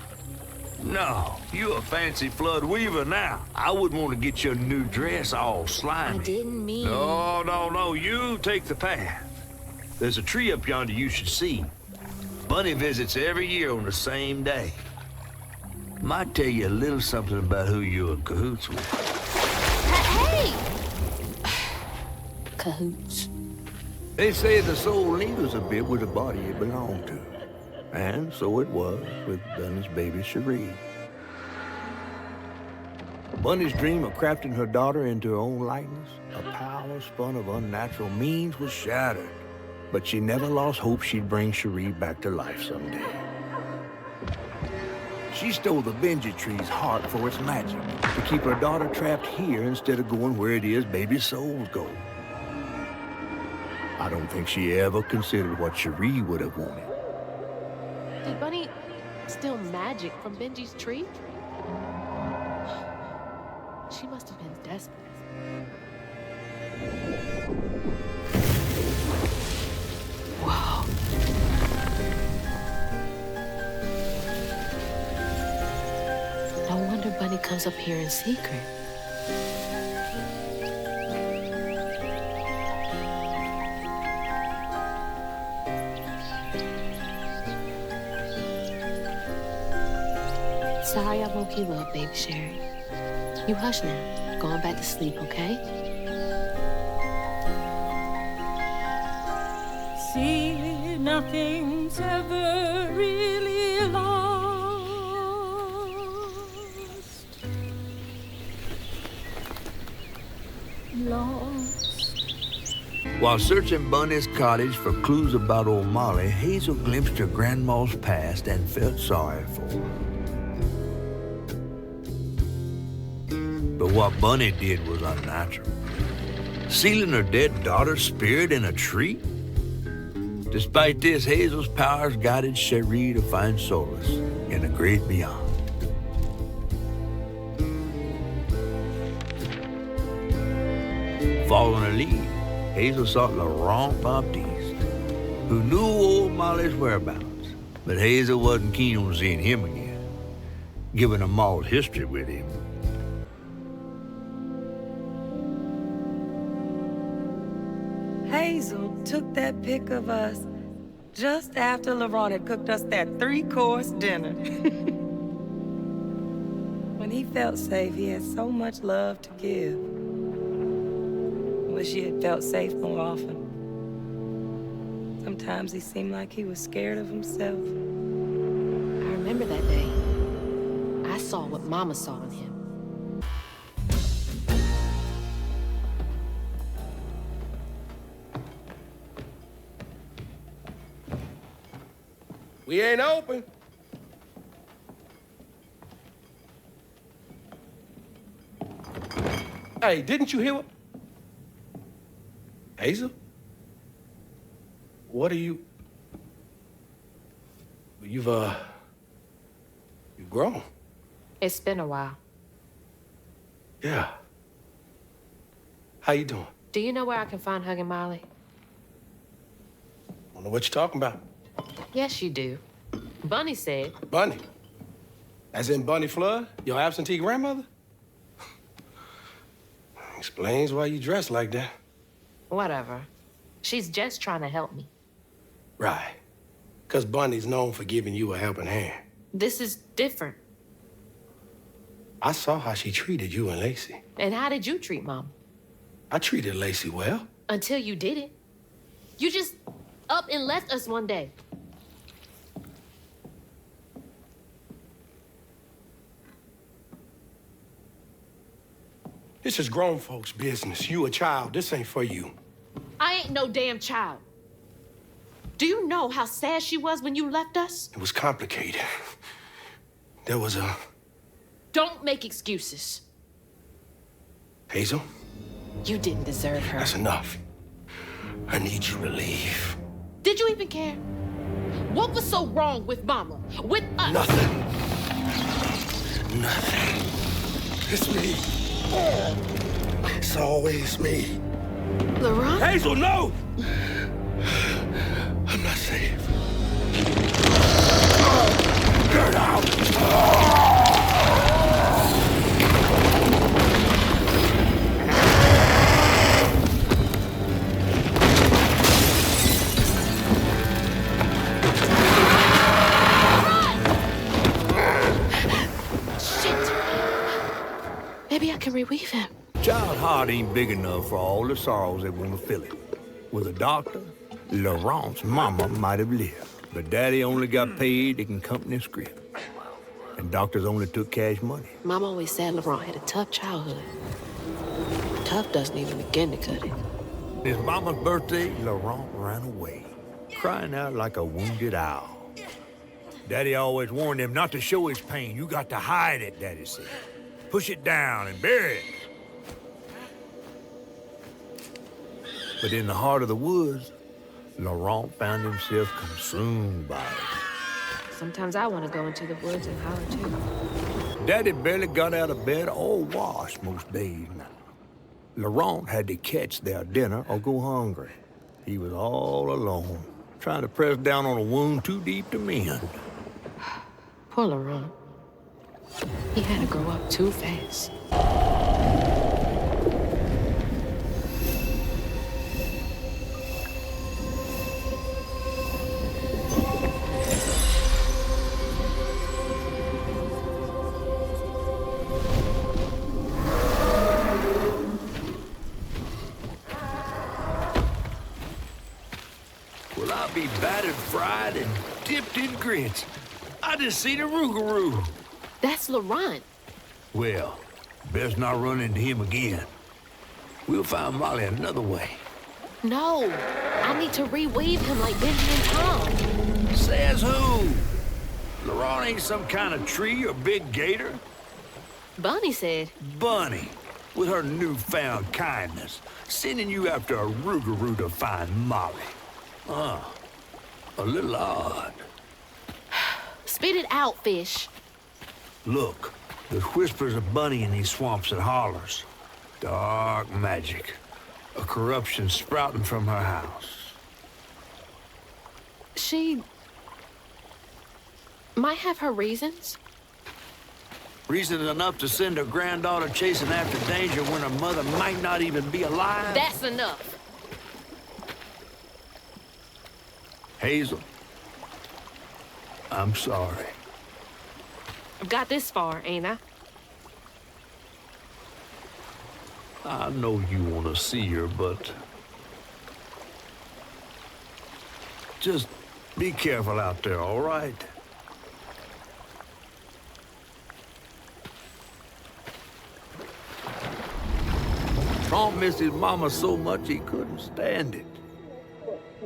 No, you a fancy Flood weaver now. I wouldn't want to get your new dress all slimy. I didn't mean... No, you take the path. There's a tree up yonder you should see. Bunny visits every year on the same day. Might tell you a little something about who you're in cahoots with. Hey! Cahoots. They say the soul lingers a bit with the body it belonged to. And so it was with Bunny's baby Cherie. Bunny's dream of crafting her daughter into her own likeness, a power spun of unnatural means, was shattered. But she never lost hope she'd bring Cherie back to life someday. She stole the Benji tree's heart for its magic, to keep her daughter trapped here instead of going where it is baby souls go. I don't think she ever considered what Cherie would have wanted. Did Bunny steal magic from Benji's tree? She must have been desperate. Whoa. No wonder Bunny comes up here in secret. Sorry I woke you up, baby Sherry. You hush now. Going back to sleep, okay? See, nothing's ever really lost. While searching Bunny's cottage for clues about old Molly, Hazel glimpsed her grandma's past and felt sorry for her. But what Bunny did was unnatural. Sealing her dead daughter's spirit in a tree? Despite this, Hazel's powers guided Cherie to find solace in the great beyond. Following her lead, Hazel sought Laurent Baptiste, who knew old Molly's whereabouts, but Hazel wasn't keen on seeing him again, given a mauled history with him. Hazel took that pic of us just after Laurent had cooked us that 3-course dinner. When he felt safe, he had so much love to give. Wish he had felt safe more often. Sometimes he seemed like he was scared of himself. I remember that day. I saw what Mama saw in him. We ain't open. Hey, didn't you hear what? Hazel? What are you? You've grown. It's been a while. Yeah. How you doing? Do you know where I can find Huggin' Molly? I don't know what you're talking about. Yes, you do. Bunny said. Bunny? As in Bunny Flood, your absentee grandmother? Explains why you dress like that. Whatever. She's just trying to help me. Right. Because Bunny's known for giving you a helping hand. This is different. I saw how she treated you and Lacey. And how did you treat Mom? I treated Lacey well. Until you didn't. You just up and left us one day. This is grown folks' business. You a child. This ain't for you. I ain't no damn child. Do you know how sad she was when you left us? It was complicated. There was a... Don't make excuses. Hazel? You didn't deserve her. That's enough. I need you to leave. Did you even care? What was so wrong with Mama? With us? Nothing. Nothing. It's me. It's always me. Laurent? Hazel, no! I'm not safe. Get out! Maybe I can reweave him. Child heart ain't big enough for all the sorrows that want to fill it. With a doctor, Laurent's mama might have lived, but Daddy only got paid to accompany script. And doctors only took cash money. Mom always said Laurent had a tough childhood. Tough doesn't even begin to cut it. His mama's birthday, Laurent ran away, crying out like a wounded owl. Daddy always warned him not to show his pain. You got to hide it, Daddy said. Push it down and bury it. But in the heart of the woods, Laurent found himself consumed by it. Sometimes I want to go into the woods and holler too. Daddy barely got out of bed or washed most days now. Laurent had to catch their dinner or go hungry. He was all alone, trying to press down on a wound too deep to mend. Poor Laurent. He had to grow up too fast. Well, I'll be battered, fried, and dipped in grits. I just seen a rougarou. That's Laurent. Well, best not run into him again. We'll find Molly another way. No, I need to reweave him like Benjamin Tom. Says who? Laurent ain't some kind of tree or big gator. Bunny said. Bunny, with her newfound kindness, sending you after a rougarou to find Molly. A little odd. Spit it out, fish. Look, there's whispers of Bunny in these swamps and hollers. Dark magic. A corruption sprouting from her house. She might have her reasons. Reason enough to send her granddaughter chasing after danger when her mother might not even be alive? That's enough. Hazel, I'm sorry. I've got this far, ain't I? I know you want to see her, but just be careful out there, all right? Tom missed his mama so much he couldn't stand it.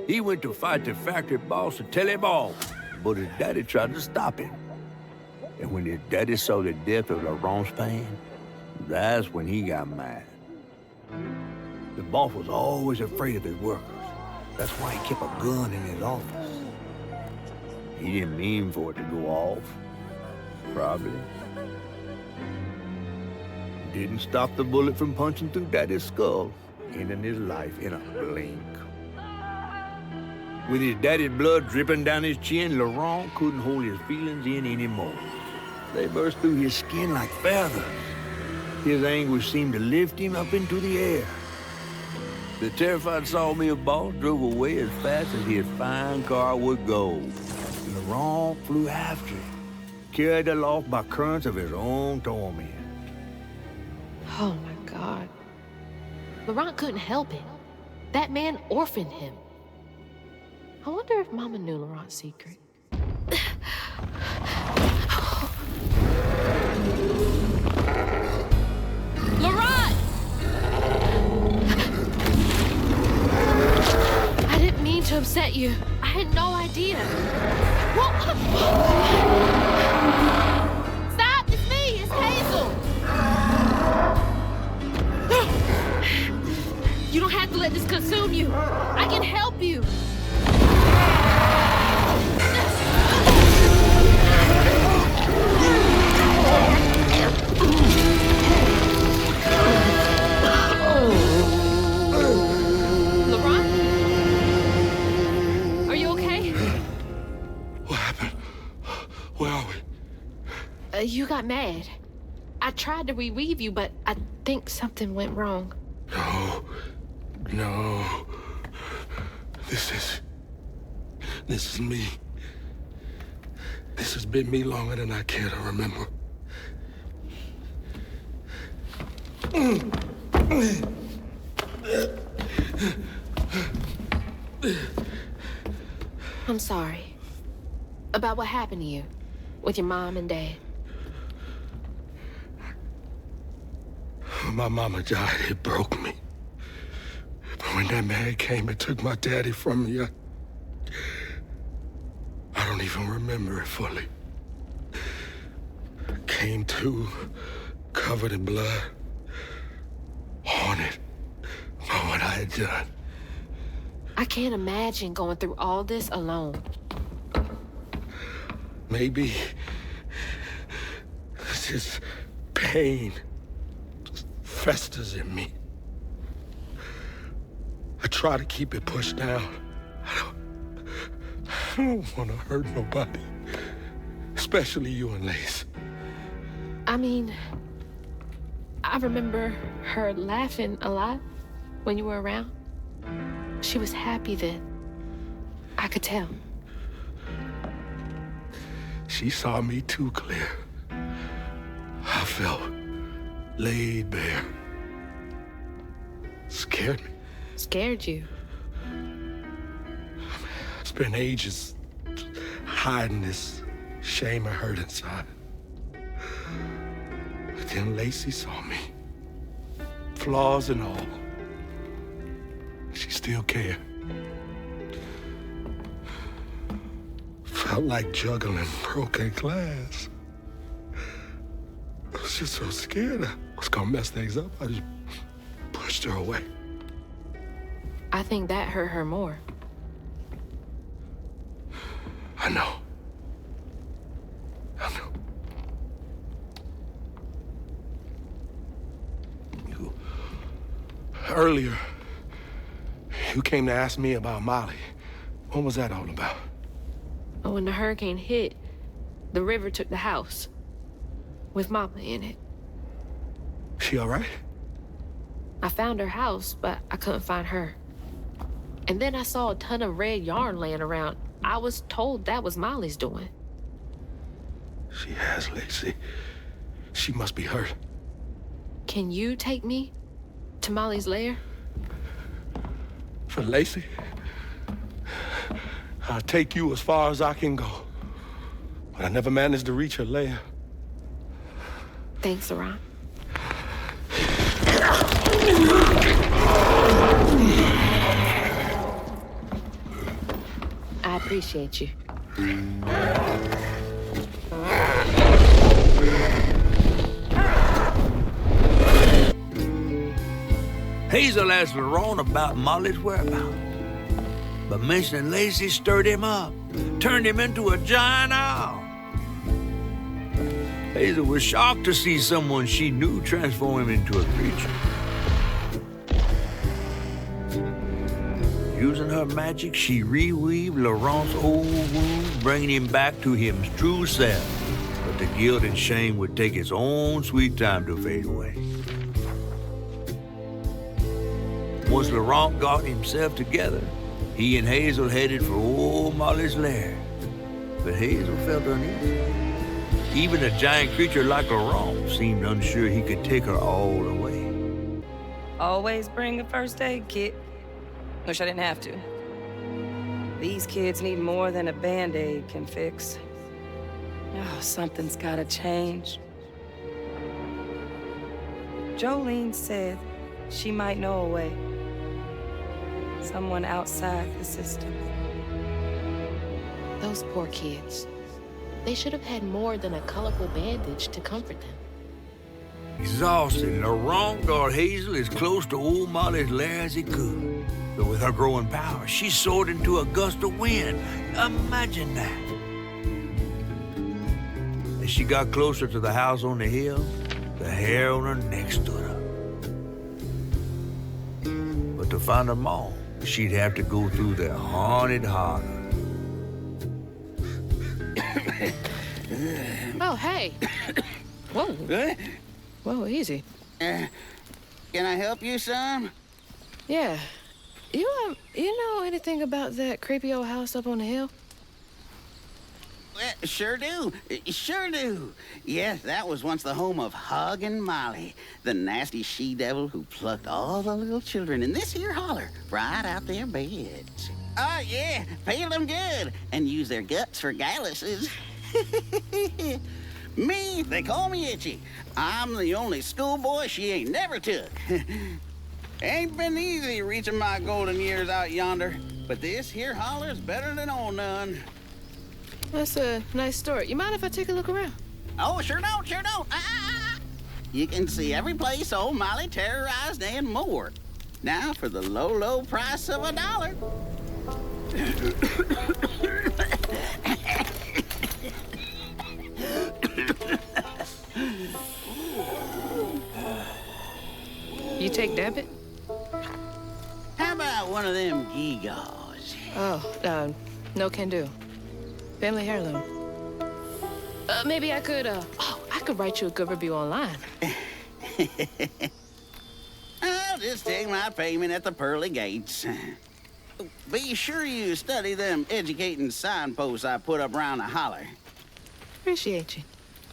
He went to fight the factory boss to tell him all, but his daddy tried to stop him. And when his daddy saw the death of Laurent's pain, that's when he got mad. The boss was always afraid of his workers. That's why he kept a gun in his office. He didn't mean for it to go off, probably. Didn't stop the bullet from punching through Daddy's skull, ending his life in a blink. With his daddy's blood dripping down his chin, Laurent couldn't hold his feelings in anymore. They burst through his skin like feathers. His anguish seemed to lift him up into the air. The terrified sawmill boss drove away as fast as his fine car would go. Laurent flew after him, carried aloft by currents of his own torment. Oh my God. Laurent couldn't help it. That man orphaned him. I wonder if Mama knew Laurent's secret. Laurent! I didn't mean to upset you. I had no idea. Stop! It's me! It's Hazel! You don't have to let this consume you. I can help you. Laurent? Are you okay? What happened? Where are we? You got mad. I tried to reweave you, but I think something went wrong. No. This is me. This has been me longer than I care to remember. I'm sorry. About what happened to you with your mom and dad. My mama died, it broke me. But when that man came and took my daddy from me, I don't even remember it fully. Came to, covered in blood, haunted by what I had done. I can't imagine going through all this alone. Maybe this pain just festers in me. I try to keep it pushed down. I don't want to hurt nobody, especially you and Lace. I mean, I remember her laughing a lot when you were around. She was happy then. I could tell. She saw me too clear. I felt laid bare. Scared me. Scared you? I spent ages hiding this shame and hurt inside. But then Lacey saw me. Flaws and all. She still cared. Felt like juggling broken glass. I was just so scared I was gonna mess things up. I just pushed her away. I think that hurt her more. I know. I know. Earlier, you came to ask me about Molly. What was that all about? But when the hurricane hit, the river took the house with Mama in it. She all right? I found her house, but I couldn't find her. And then I saw a ton of red yarn laying around. I was told that was Molly's doing. She has, Lacey. She must be hurt. Can you take me to Molly's lair? For Lacey? I'll take you as far as I can go. But I never managed to reach her lair. Thanks, Aram. I appreciate you. Hazel asked Laurent about Molly's whereabouts. But mentioning Lacey stirred him up, turned him into a giant owl. Hazel was shocked to see someone she knew transform him into a creature. Using her magic, she reweaved Laurent's old wound, bringing him back to his true self. But the guilt and shame would take its own sweet time to fade away. Once Laurent got himself together, he and Hazel headed for old Molly's lair. But Hazel felt uneasy. Even a giant creature like Laurent seemed unsure he could take her all away. Always bring a first aid kit. Wish I didn't have to. These kids need more than a Band-Aid can fix. Oh, something's gotta change. Jolene said she might know a way. Someone outside the system. Those poor kids. They should have had more than a colorful bandage to comfort them. Exhausted, Laurent got Hazel as close to old Molly's lair as he could. But with her growing power, she soared into a gust of wind. Imagine that. As she got closer to the house on the hill, the hair on her neck stood up. But to find her mom, she'd have to go through the haunted heart. Oh, hey. Whoa. Good? Whoa, easy. Can I help you, son? Yeah. You know anything about that creepy old house up on the hill? Well, sure do. Sure do. Yes, that was once the home of Hug and Molly, the nasty she-devil who plucked all the little children in this here holler right out their beds. Oh, yeah, peeled them good and used their guts for galluses. Me, they call me Itchy. I'm the only schoolboy she ain't never took. Ain't been easy reaching my golden years out yonder, but this here holler's better than old none. That's a nice story. You mind if I take a look around? Oh, sure don't, sure don't. You can see every place old Molly terrorized and more. Now for the low, low price of $1. You take debit? How about one of them gewgaws? Oh, no can do. Family heirloom. Maybe I could, I could write you a good review online. I'll just take my payment at the pearly gates. Be sure you study them educating signposts I put up around the holler. Appreciate you.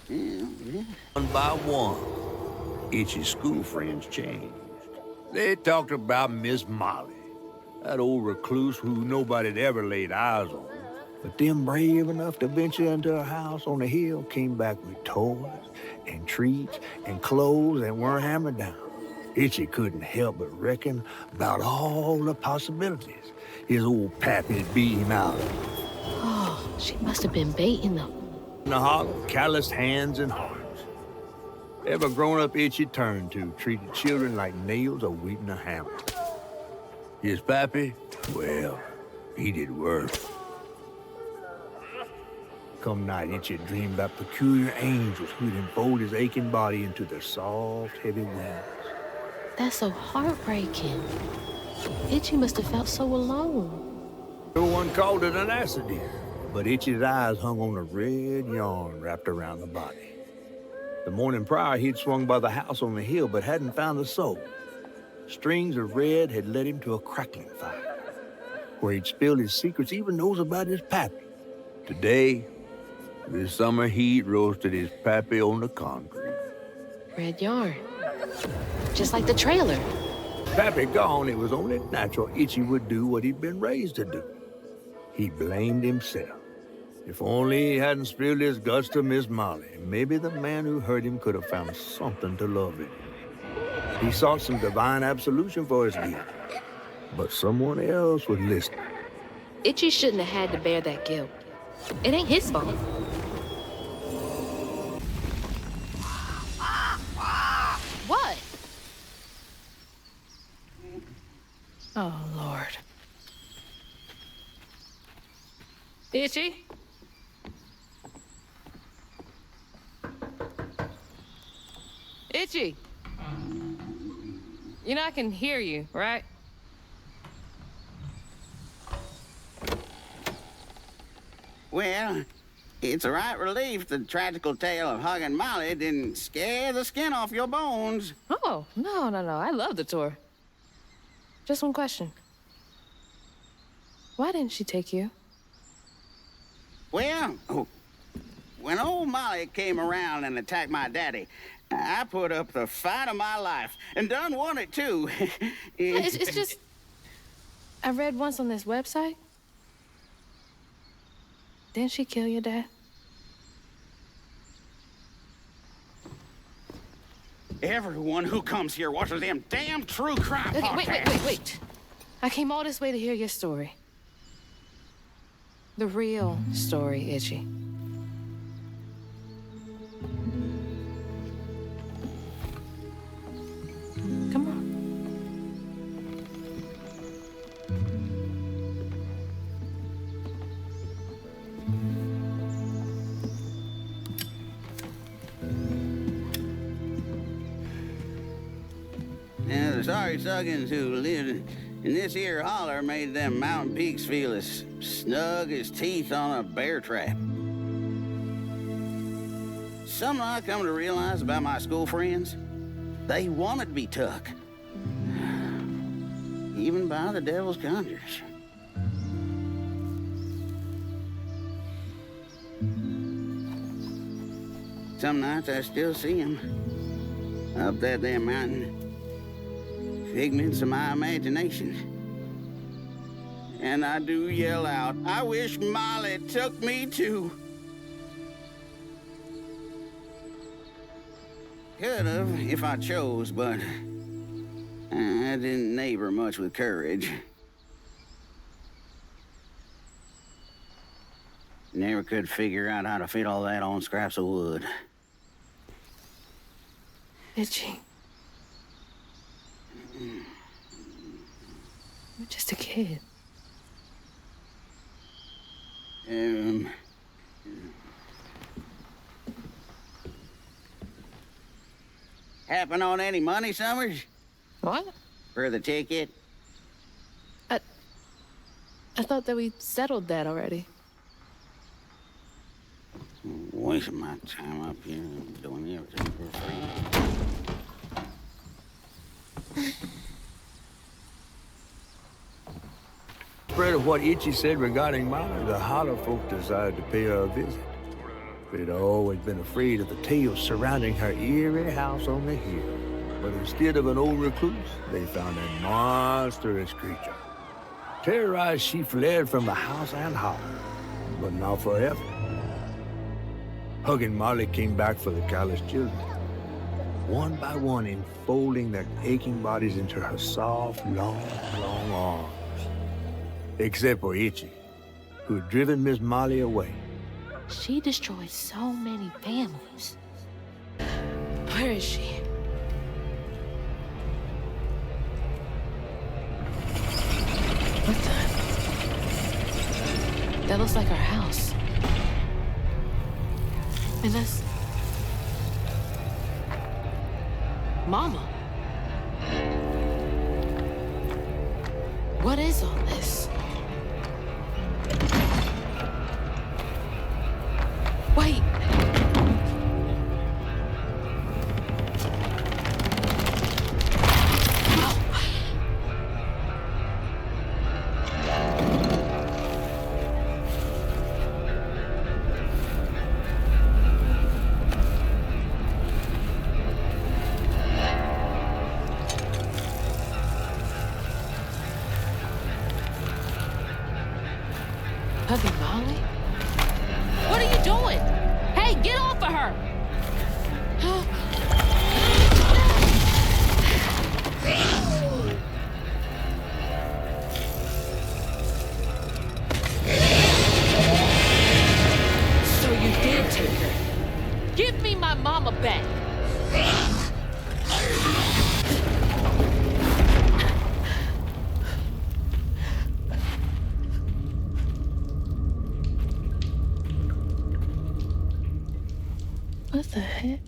Yeah. One by one, Itchy's school friends changed. They talked about Miss Molly, that old recluse who nobody'd ever laid eyes on. But them brave enough to venture into her house on the hill came back with toys and treats and clothes that weren't hammered down. Itchy couldn't help but reckon about all the possibilities his old pappy'd beat him out of. Oh, she must have been baiting them. In the hollow, calloused hands and hearts. Every grown-up Itchy turned to treated children like nails awaiting a hammer. His pappy, well, he did worse. Come night, Itchy dreamed about peculiar angels who'd enfold his aching body into their soft, heavy wings. That's so heartbreaking. Itchy must have felt so alone. No one called it an accident, but Itchy's eyes hung on a red yarn wrapped around the body. The morning prior, he'd swung by the house on the hill, but hadn't found the soul. Strings of red had led him to a crackling fire, where he'd spilled his secrets, even those about his pappy. Today, the summer heat roasted his pappy on the concrete. Red yarn. Just like the trailer. Pappy gone, it was only natural Itchy would do what he'd been raised to do. He blamed himself. If only he hadn't spilled his guts to Miss Molly, maybe the man who hurt him could have found something to love in him. He sought some divine absolution for his guilt, but someone else would listen. Itchy shouldn't have had to bear that guilt. It ain't his fault. What? Oh, Lord. Itchy? Itchy! You know I can hear you, right? Well, it's a right relief the tragical tale of Hug and Molly didn't scare the skin off your bones. Oh, no. I love the tour. Just one question. Why didn't she take you? Well, when old Molly came around and attacked my daddy, I put up the fight of my life, and done won it, too. It's just... I read once on this website. Didn't she kill your dad? Everyone who comes here watches them damn true crime podcasts. Wait. I came all this way to hear your story. The real story, Itchy. Come on. Now, the sorry suckins who lived in this here holler made them mountain peaks feel as snug as teeth on a bear trap. Something I come to realize about my school friends, they wanted to be took. Even by the devil's conjures. Some nights I still see them up that damn mountain. Figments of my imagination. And I do yell out, I wish Molly took me too. Could have if I chose, but I didn't neighbor much with courage. Never could figure out how to fit all that on scraps of wood. Itchy. You're just a kid. Happen on any money, Summers? What? For the ticket? I thought that we settled that already. Wasting my time up here doing everything for free. Spread of what Itchy said regarding Molly, the Hollow folk decided to pay her a visit. They'd always been afraid of the tales surrounding her eerie house on the hill. But instead of an old recluse, they found a monstrous creature. Terrorized, she fled from the house and hollow, but not forever. Hug and Molly came back for the callous children, one by one enfolding their aching bodies into her soft, long arms. Except for Itchy, who had driven Miss Molly away. She destroyed so many families. Where is she? What the? That looks like our house. And that's... Mama. What is all this? Wait. Hubby Molly? What are you doing? Hey, get off of her! So you did take her. Give me my mama back. What the heck?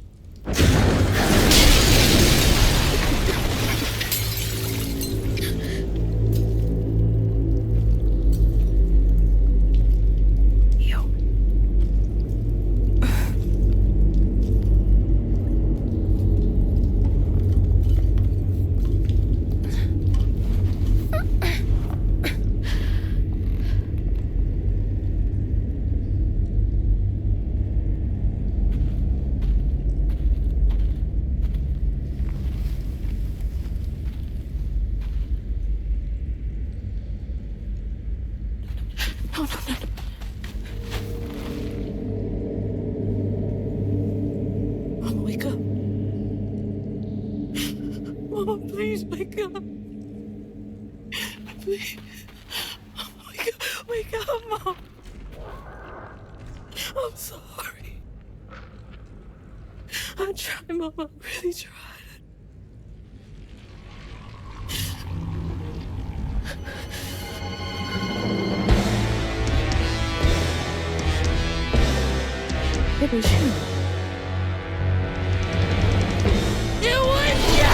Mama, wake up. Mama, please wake up. Please. Wake up, Mom. I'm sorry. I tried, Mama. I really tried. It was you. It was you!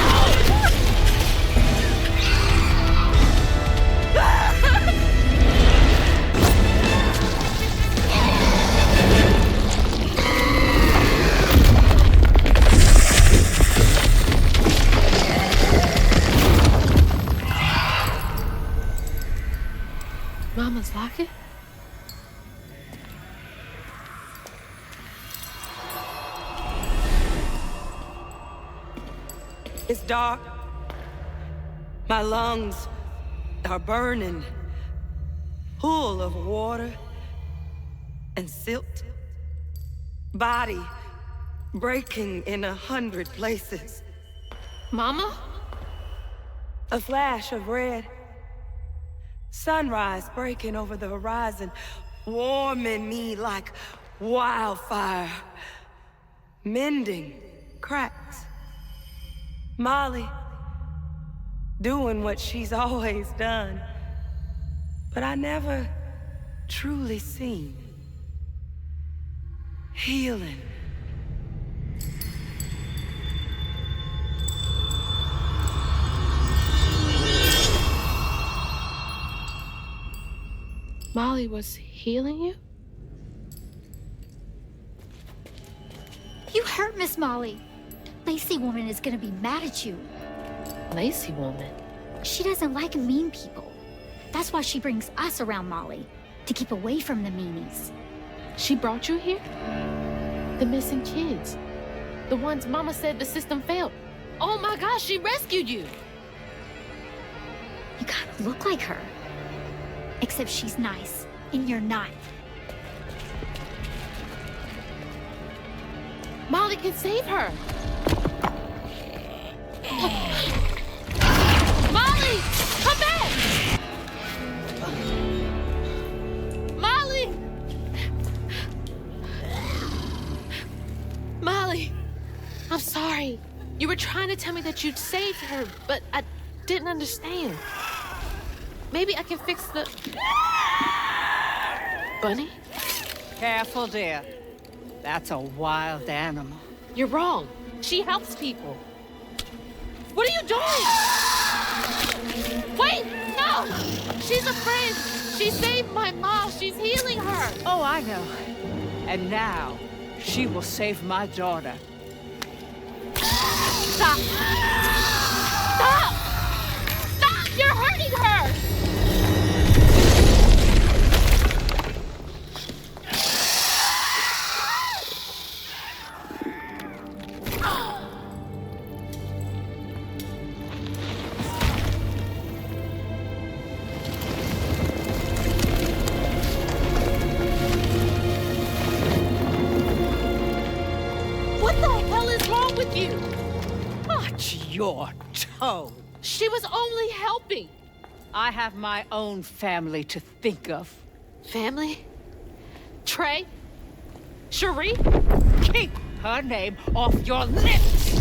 Mama's locket? It's dark. My lungs are burning, full of water and silt. Body breaking in 100 places. Mama? A flash of red. Sunrise breaking over the horizon, warming me like wildfire. Mending cracks. Molly doing what she's always done. But I never truly seen healing. Molly was healing you? You hurt Miss Molly. Lacey woman is gonna be mad at you. Lacey woman? She doesn't like mean people. That's why she brings us around Molly, to keep away from the meanies. She brought you here? The missing kids. The ones Mama said the system failed. Oh my gosh, she rescued you! You kind of look like her. Except she's nice, and you're not. Molly can save her. Molly, come back! Molly! Molly, I'm sorry. You were trying to tell me that you'd saved her, but I didn't understand. Maybe I can fix the... Bunny? Careful, dear. That's a wild animal. You're wrong. She helps people. What are you doing? Wait, no! She's a friend. She saved my mom. She's healing her. Oh, I know. And now, she will save my daughter. Stop! Stop! Stop! You're hurting her! Your toe. She was only helping. I have my own family to think of. Family? Trey? Cherie? Keep her name off your lips!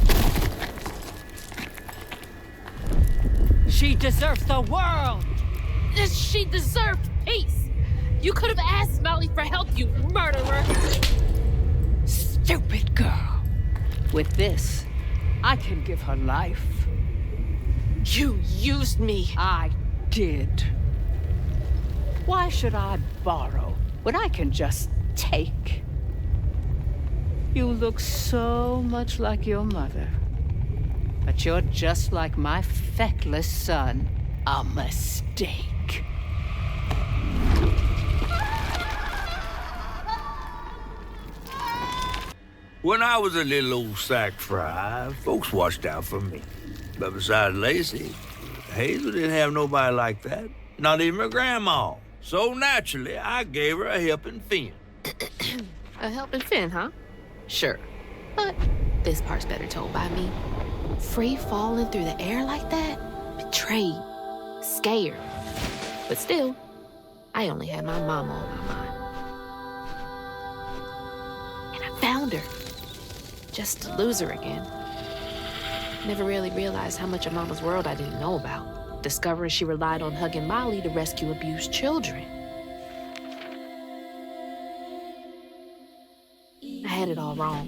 She deserves the world! She deserved peace! You could have asked Molly for help, you murderer! Stupid girl. With this, I can give her life. You used me. I did. Why should I borrow when I can just take? You look so much like your mother. But you're just like my feckless son. A mistake. When I was a little old sack fry, folks watched out for me. But besides Lacey, Hazel didn't have nobody like that. Not even her grandma. So naturally, I gave her a helping fin. A helping fin, huh? Sure. But this part's better told by me. Free falling through the air like that? Betrayed. Scared. But still, I only had my mama on my mind. And I found her. Just to lose her again. Never really realized how much of Mama's world I didn't know about. Discovering she relied on hugging Molly to rescue abused children. I had it all wrong.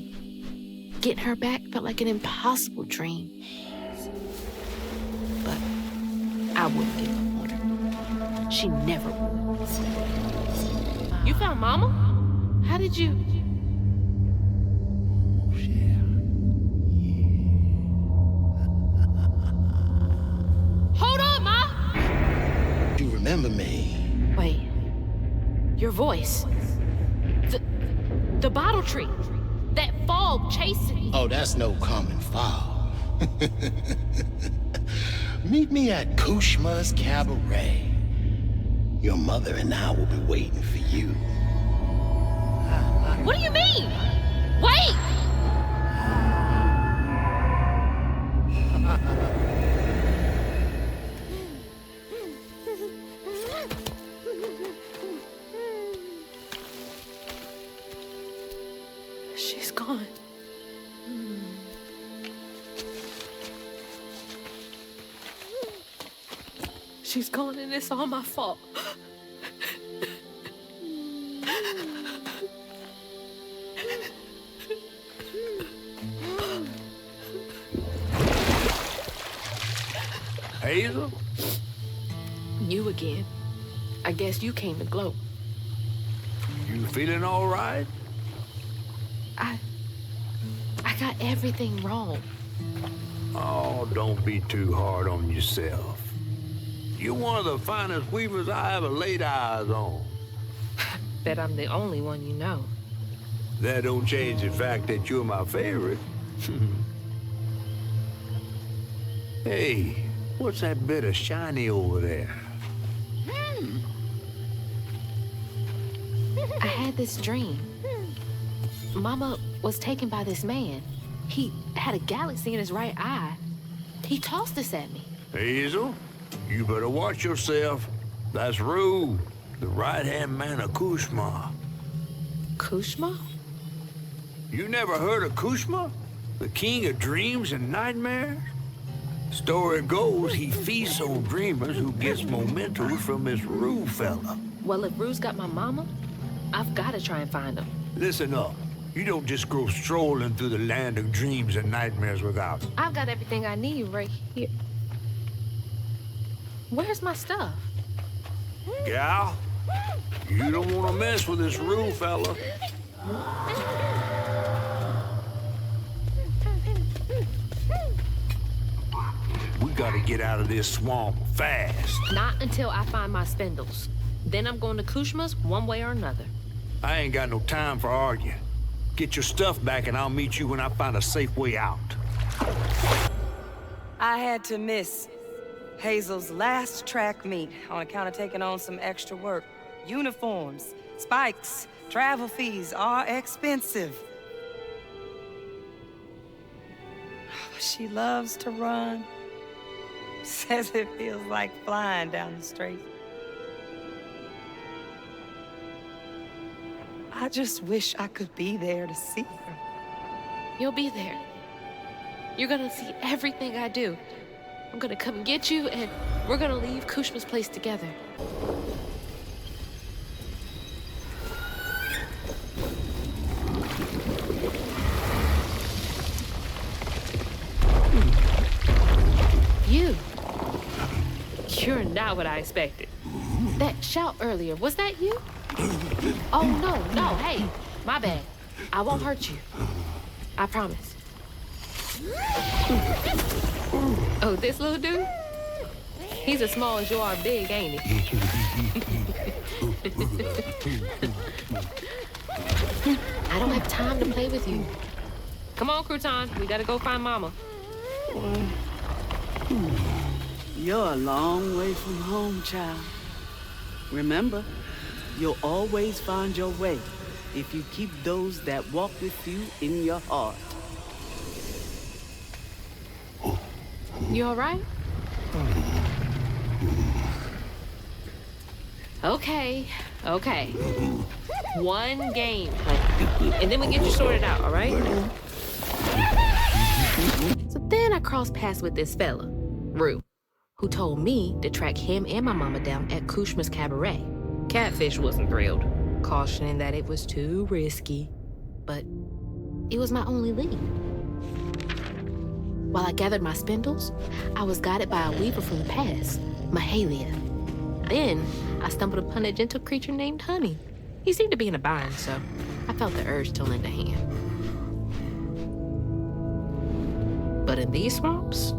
Getting her back felt like an impossible dream. But I wouldn't give up on her. She never would. You found Mama? How did you... Hold on, Ma! You remember me? Wait. Your voice. The bottle tree. That fog chasing me. Oh, that's no common fog. Meet me at Kushma's Cabaret. Your mother and I will be waiting for you. What do you mean? Wait! She's gone. She's gone and it's all my fault. Hazel? You again. I guess you came to gloat. You feeling all right? I got everything wrong. Oh, don't be too hard on yourself. You're one of the finest weavers I ever laid eyes on. Bet I'm the only one you know. That don't change the fact that you're my favorite. Hey, what's that bit of shiny over there? I had this dream. Mama was taken by this man. He had a galaxy in his right eye. He tossed this at me. Hazel, you better watch yourself. That's Rue, the right-hand man of Kushma. Kushma? You never heard of Kushma? The king of dreams and nightmares? Story goes he feasts on dreamers who gets mementos from this Rue fella. Well, if Rue's got my mama, I've got to try and find him. Listen up. You don't just go strolling through the land of dreams and nightmares without him. I've got everything I need right here. Where's my stuff? Gal, you don't want to mess with this Rue fella. We gotta get out of this swamp fast. Not until I find my spindles. Then I'm going to Kushma's one way or another. I ain't got no time for arguing. Get your stuff back and I'll meet you when I find a safe way out. I had to miss Hazel's last track meet on account of taking on some extra work. Uniforms, spikes, travel fees are expensive. She loves to run. Says it feels like flying down the street. I just wish I could be there to see her. You'll be there. You're gonna see everything I do. I'm gonna come get you, and we're gonna leave Kushma's place together. You're not what I expected. That shout earlier, was that you? Oh, no, hey, my bad. I won't hurt you. I promise. Oh, this little dude? He's as small as you are big, ain't he? I don't have time to play with you. Come on, Crouton, we gotta go find Mama. You're a long way from home, child. Remember, you'll always find your way if you keep those that walk with you in your heart. You all right? Okay. One game, and then we get you sorted out, all right? So then I crossed paths with this fella, Rue, who told me to track him and my mama down at Kushma's cabaret. Catfish wasn't thrilled, cautioning that it was too risky, but it was my only lead. While I gathered my spindles, I was guided by a weaver from the past, Mahalia. Then I stumbled upon a gentle creature named Honey. He seemed to be in a bind, so I felt the urge to lend a hand. But in these swamps,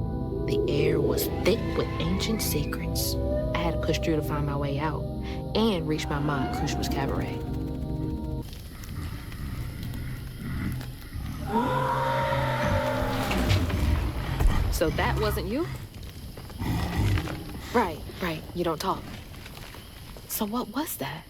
the air was thick with ancient secrets. I had to push through to find my way out and reach my ma at Kushma's cabaret. So that wasn't you? Right, you don't talk. So what was that?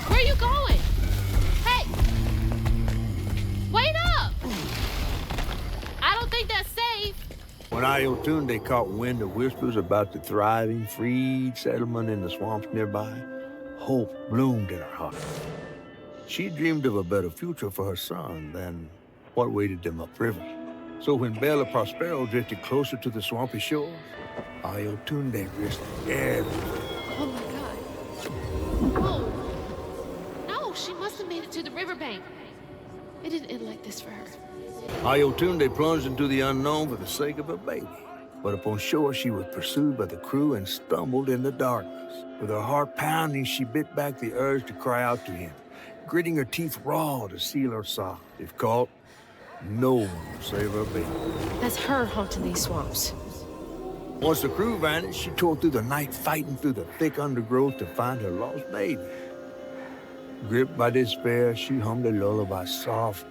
Where are you going? Hey! Wait up! I don't think that's safe. When Ayotunde caught wind of whispers about the thriving, freed settlement in the swamps nearby, hope bloomed in her heart. She dreamed of a better future for her son than what waited them upriver. So when Bella Prospero drifted closer to the swampy shore, Ayotunde risked everything. Oh my God. Oh. No, she must have made it to the riverbank. It didn't end like this for her. Ayotunde plunged into the unknown for the sake of her baby. But upon shore, she was pursued by the crew and stumbled in the darkness. With her heart pounding, she bit back the urge to cry out to him, gritting her teeth raw to seal her sobs. If caught, no one will save her baby. That's her haunting these swamps. Once the crew vanished, she tore through the night, fighting through the thick undergrowth to find her lost baby. Gripped by despair, she hummed a lullaby softly,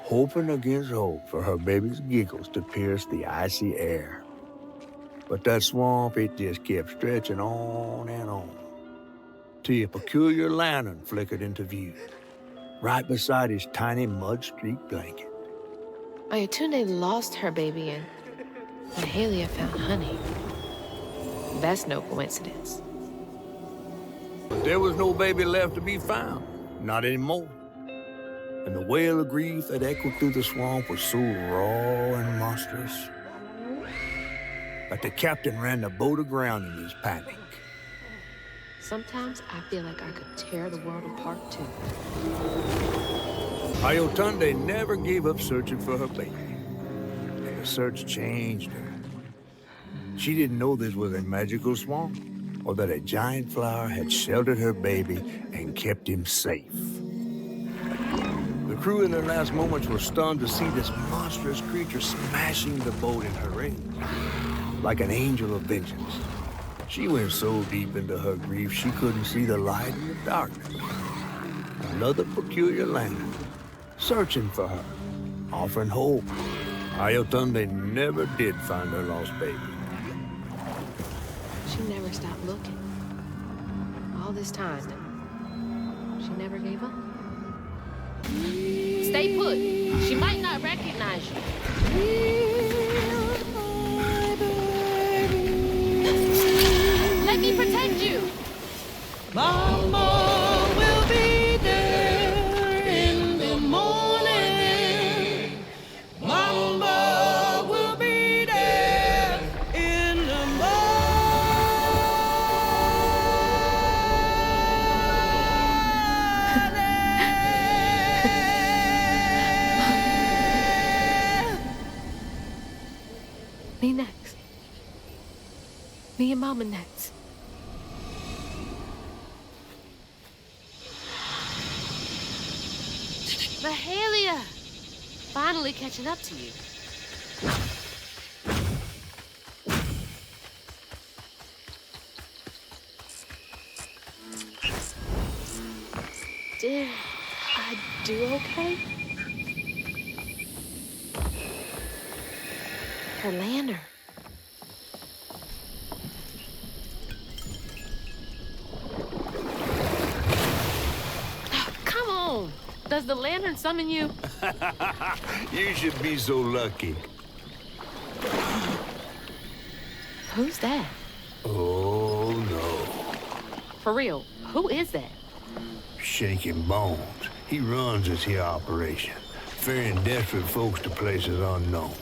hoping against hope for her baby's giggles to pierce the icy air. But that swamp, it just kept stretching on and on, till a peculiar lantern flickered into view, right beside his tiny mud-streaked blanket. Ayotunde lost her baby and Mahalia found honey. That's no coincidence. But there was no baby left to be found, not anymore. And the wail of grief that echoed through the swamp was so raw and monstrous that the captain ran the boat aground in his panic. Sometimes I feel like I could tear the world apart too. Ayotunde never gave up searching for her baby. And the search changed her. She didn't know this was a magical swamp, or that a giant flower had sheltered her baby and kept him safe. The crew in their last moments were stunned to see this monstrous creature smashing the boat in her range, like an angel of vengeance. She went so deep into her grief she couldn't see the light in the darkness. Another peculiar lantern, searching for her, offering hope. Ayotunde never did find her lost baby. She never stopped looking. All this time, she never gave up. Stay put. She might not recognize you. Let me protect you. Mama will be there in the morning. Mama will be there in the Me next. Me and Mama next. Mahalia! Finally catching up to you. Did I do okay? Her lantern. Come on! Does the lantern summon you? You should be so lucky. Who's that? Oh, no. For real, who is that? Shaking Bones. He runs this here operation, ferrying desperate folks to places unknown.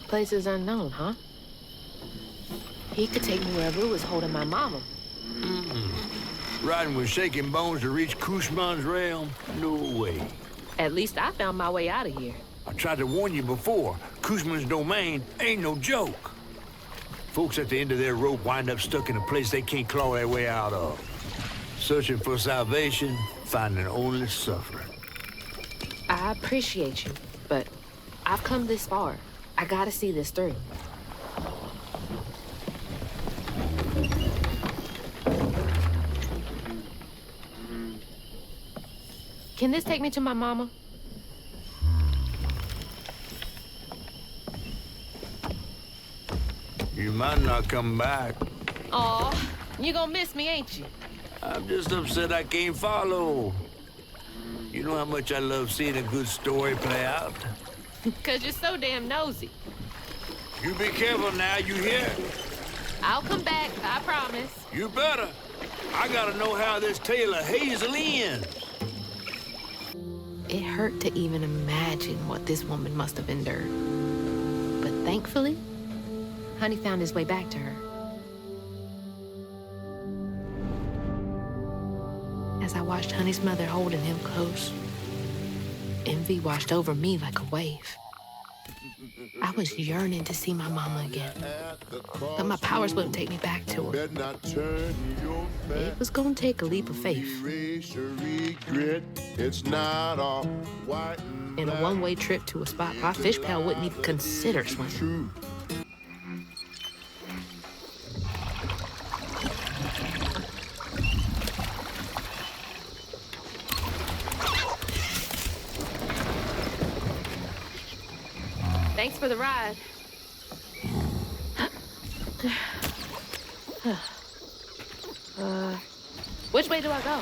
Places unknown, huh? He could take me where Rue is holding my mama. Riding with Shaking Bones to reach Kushman's realm? No way. At least I found my way out of here. I tried to warn you before. Kushman's domain ain't no joke. Folks at the end of their rope wind up stuck in a place they can't claw their way out of. Searching for salvation, finding only suffering. I appreciate you, but I've come this far. I gotta see this through. Can this take me to my mama? You might not come back. Aw, you gonna miss me, ain't you? I'm just upset I can't follow. You know how much I love seeing a good story play out? 'Cause you're so damn nosy. You be careful now, you hear? I'll come back, I promise. You better. I gotta know how this tale of Hazel ends. It hurt to even imagine what this woman must have endured. But thankfully, Honey found his way back to her. As I watched Honey's mother holding him close, envy washed over me like a wave. I was yearning to see my mama again, but my powers wouldn't take me back to her. It was gonna take a leap of faith. In a one-way trip to a spot my fish pal wouldn't even consider swimming. Thanks for the ride. Which way do I go?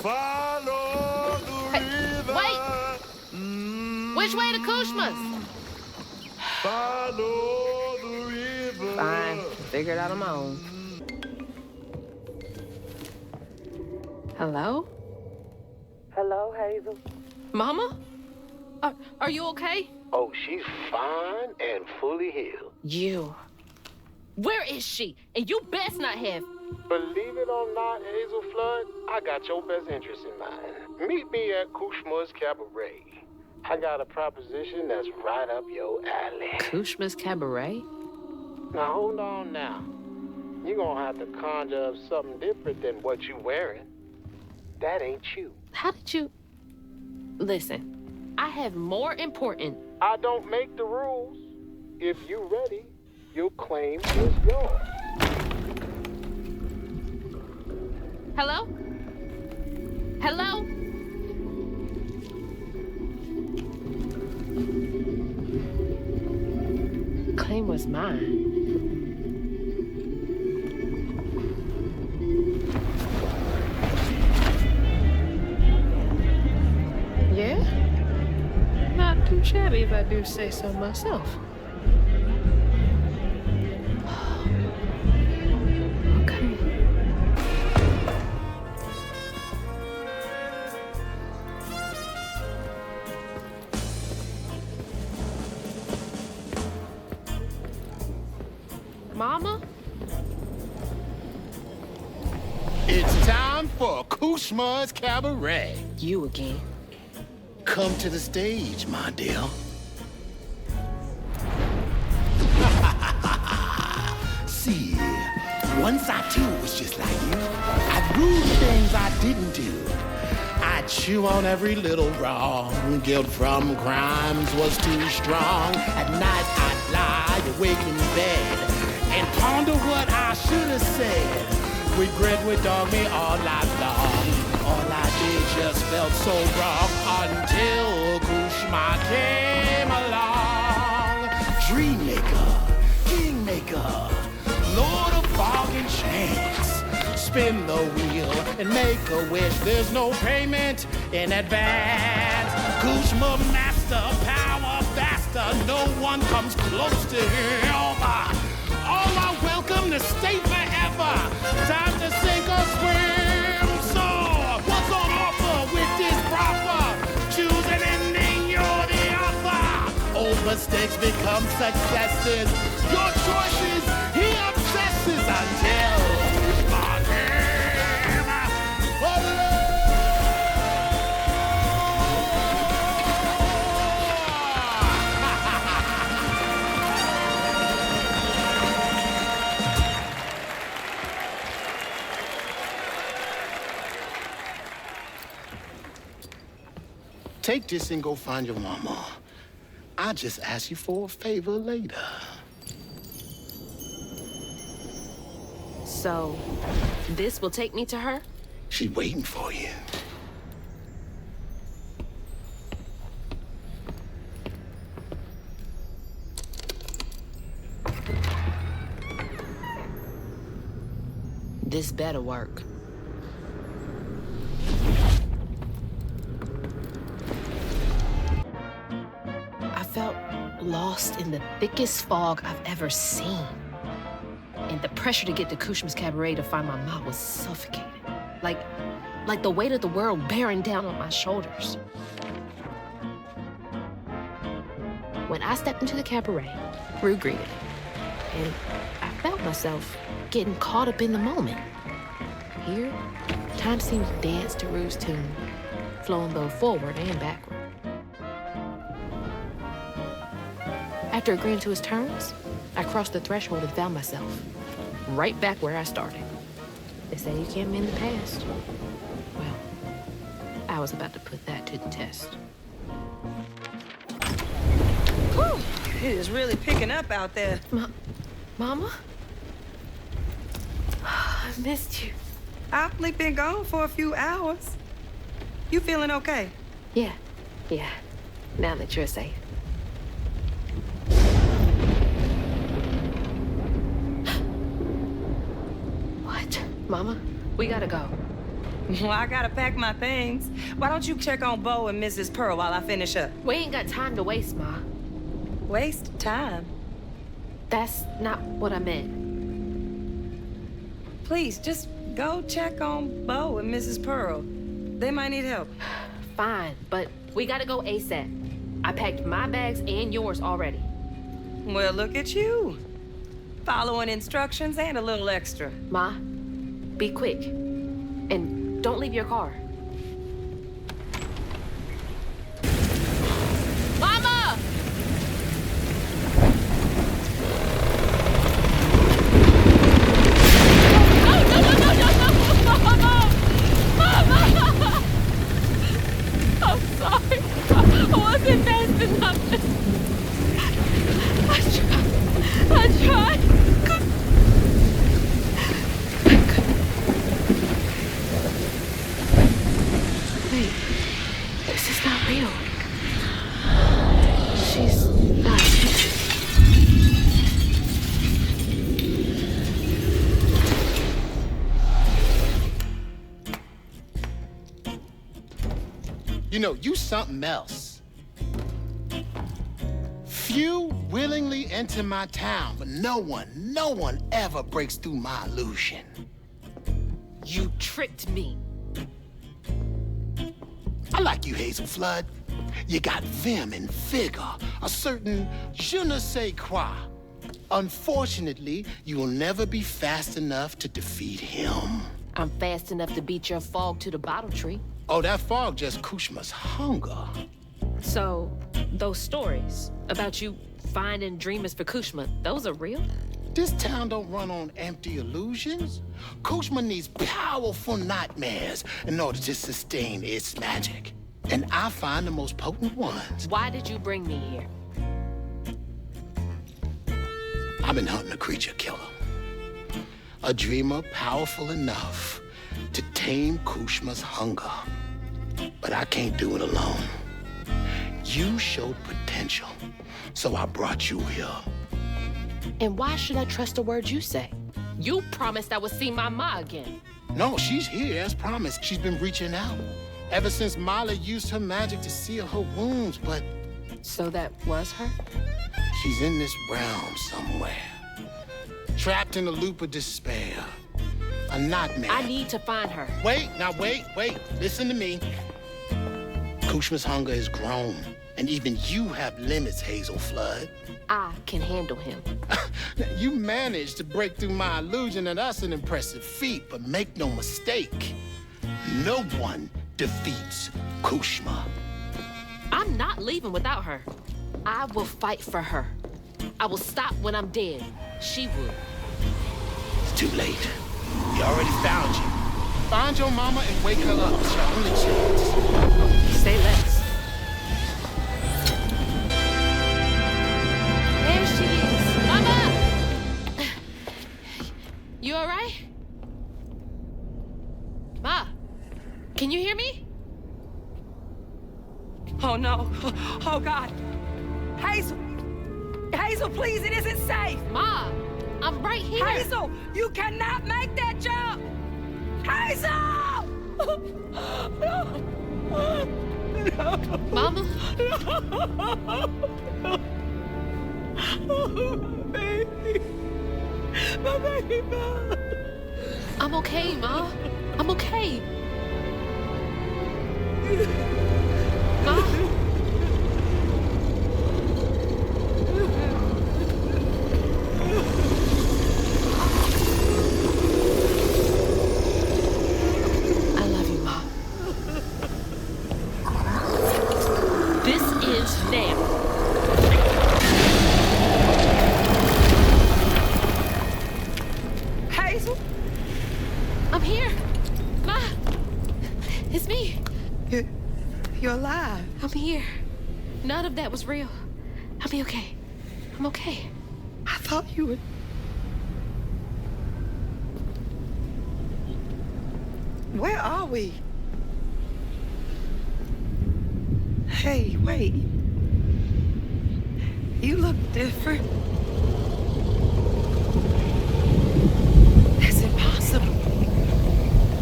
Follow the river. Wait! Which way to Kushma's? Follow the river. Fine. Figure it out on my own. Hello? Hello, Hazel. Mama? Are you okay? Oh, she's fine and fully healed. You. Where is she? And you best not have. Believe it or not, Hazel Flood, I got your best interest in mind. Meet me at Kushma's Cabaret. I got a proposition that's right up your alley. Kushma's Cabaret? Now, hold on now. You're gonna have to conjure up something different than what you wearing. That ain't you. How did you... Listen, I have more important... I don't make the rules. If you ready, your claim is yours. Hello? Hello? Claim was mine. Yeah? Not too shabby if I do say so myself. Okay. Mama? It's time for Kushma's Cabaret. You again. Come to the stage, my dear. See, once I too was just like you. I'd do things I didn't do. I'd chew on every little wrong. Guilt from crimes was too strong. At night I'd lie awake in bed and ponder what I should have said. Regret would dog me all night long. All I did just felt so wrong until Kushma came along. Dreammaker, kingmaker, Lord of bargain chance. Spin the wheel and make a wish. There's no payment in advance. Kushma master, power faster. No one comes close to him. All are welcome to stay forever. Time to sink or swim. So, what's on offer with this proffer? Choose an ending, you're the author. Old mistakes become successes. Your choices, he obsesses until my game. Take this and go find your mama. I'll just ask you for a favor later. So, this will take me to her? She's waiting for you. This better work. I felt lost in the thickest fog I've ever seen. And the pressure to get to Kushma's Cabaret to find my mom was suffocating. Like the weight of the world bearing down on my shoulders. When I stepped into the cabaret, Rue greeted me, and I felt myself getting caught up in the moment. Here, time seemed to dance to Rue's tune, flowing both forward and backward. After agreeing to his terms, I crossed the threshold and found myself right back where I started. They say you can't mend the past. Well, I was about to put that to the test. Whew, it is really picking up out there. Mama? I missed you. I've only been gone for a few hours. You feeling okay? Yeah. Now that you're safe. What? Mama, we gotta go. Well, I gotta pack my things. Why don't you check on Bo and Mrs. Pearl while I finish up? We ain't got time to waste, Ma. Waste time? That's not what I meant. Please, just go check on Bo and Mrs. Pearl. They might need help. Fine, but we gotta go ASAP. I packed my bags and yours already. Well, look at you. Following instructions and a little extra. Ma, be quick. And don't leave your car. Mama! I'm sorry. I wasn't fast enough. I tried. Wait, this is not real. She's not. You know, you something else. Few willingly enter my town, but no one ever breaks through my illusion. You tricked me. I like you, Hazel Flood. You got vim and vigor, a certain je ne sais quoi. Unfortunately, you will never be fast enough to defeat him. I'm fast enough to beat your fog to the bottle tree. Oh, that fog just Kushma's hunger. So, those stories about you finding dreamers for Kushma, those are real? This town don't run on empty illusions. Kushma needs powerful nightmares in order to sustain its magic. And I find the most potent ones. Why did you bring me here? I've been hunting a creature killer. A dreamer powerful enough to tame Kushma's hunger. But I can't do it alone. You showed potential, so I brought you here. And why should I trust the words you say? You promised I would see my ma again. No, she's here as promised. She's been reaching out. Ever since Molly used her magic to seal her wounds, but... So that was her? She's in this realm somewhere. Trapped in a loop of despair. A nightmare. I need to find her. Wait. Listen to me. Kushma's hunger is grown, and even you have limits, Hazel Flood. I can handle him. You managed to break through my illusion, and that's an impressive feat, but make no mistake, no one defeats Kushma. I'm not leaving without her. I will fight for her. I will stop when I'm dead. She will. It's too late. We already found you. Find your mama and wake her up. It's your only chance. Say less. There she is. Mama! You all right? Ma, can you hear me? Oh, no. Oh, God. Hazel! Hazel, please, it isn't safe! Ma, I'm right here. Hazel, you cannot make that jump! Hazel! No. Mama? No. Oh, baby. My baby. I'm okay, Ma. I'm okay. Ma? I love you, Ma. This is now. Hazel? I'm here. Ma. It's me. You're alive. I'm here. None of that was real. I'll be okay. I'm okay. I thought you would. Where are we? Hey, wait. You look different. That's impossible.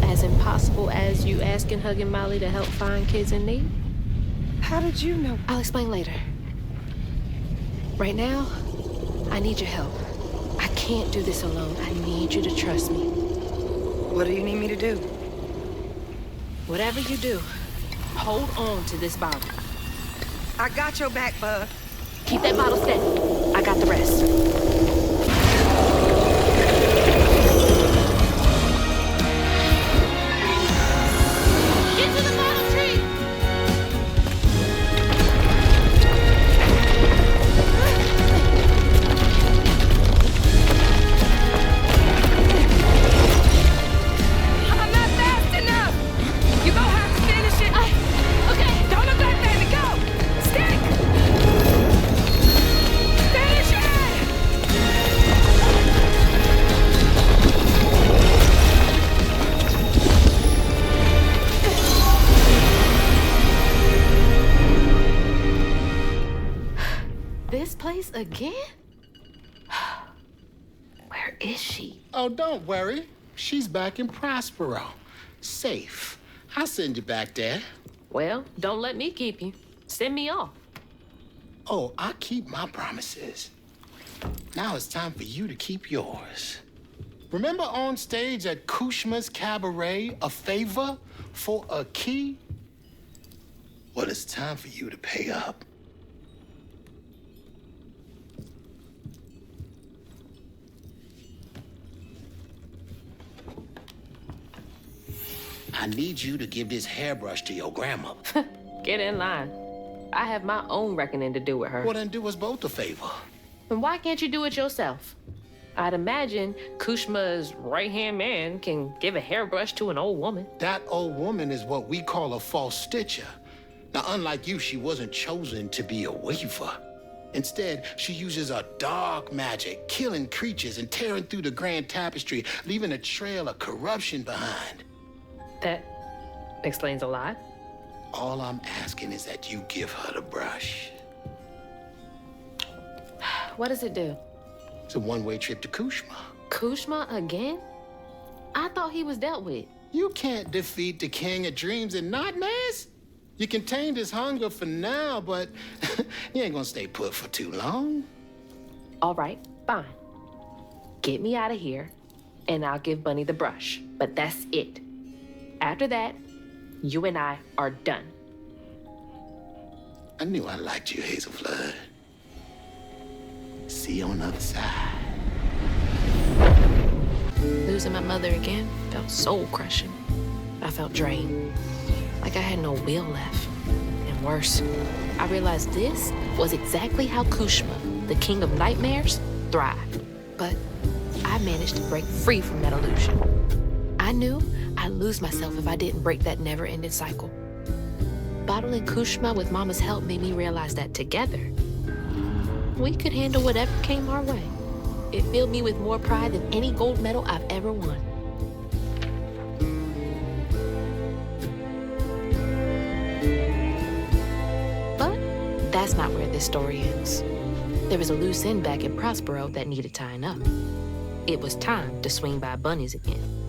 As impossible as you asking Hugging Molly to help find kids in need? How did you know? I'll explain later. Right now, I need your help. I can't do this alone. I need you to trust me. What do you need me to do? Whatever you do, hold on to this bottle. I got your back, bud. Keep that bottle steady. I got the rest. Get to the bottle tree! I'm not fast enough! You gonna have to finish it! Okay. Don't look back, baby, go! Stick! Finish it! This place again? Where is she? Oh, don't worry. She's back in Prospero. Safe. I'll send you back there. Well, don't let me keep you. Send me off. Oh, I keep my promises. Now it's time for you to keep yours. Remember on stage at Kushma's Cabaret, a favor for a key? Well, it's time for you to pay up. I need you to give this hairbrush to your grandmother. Get in line. I have my own reckoning to do with her. Well, then do us both a favor. And why can't you do it yourself? I'd imagine Kushma's right-hand man can give a hairbrush to an old woman. That old woman is what we call a false stitcher. Now, unlike you, she wasn't chosen to be a weaver. Instead, she uses a dark magic, killing creatures and tearing through the grand tapestry, leaving a trail of corruption behind. That explains a lot. All I'm asking is that you give her the brush. What does it do? It's a one-way trip to Kushma. Kushma again? I thought he was dealt with. You can't defeat the king of dreams and nightmares. You contained his hunger for now, but you ain't gonna stay put for too long. All right, fine. Get me out of here, and I'll give Bunny the brush. But that's it. After that, you and I are done. I knew I liked you, Hazel Flood. See you on the other side. Losing my mother again felt soul-crushing. I felt drained, like I had no will left. And worse, I realized this was exactly how Kushma, the king of nightmares, thrived. But I managed to break free from that illusion. I knew I'd lose myself if I didn't break that never-ending cycle. Bottling Kushma with Mama's help made me realize that together, we could handle whatever came our way. It filled me with more pride than any gold medal I've ever won. But that's not where this story ends. There was a loose end back in Prospero that needed tying up. It was time to swing by Bunny's again.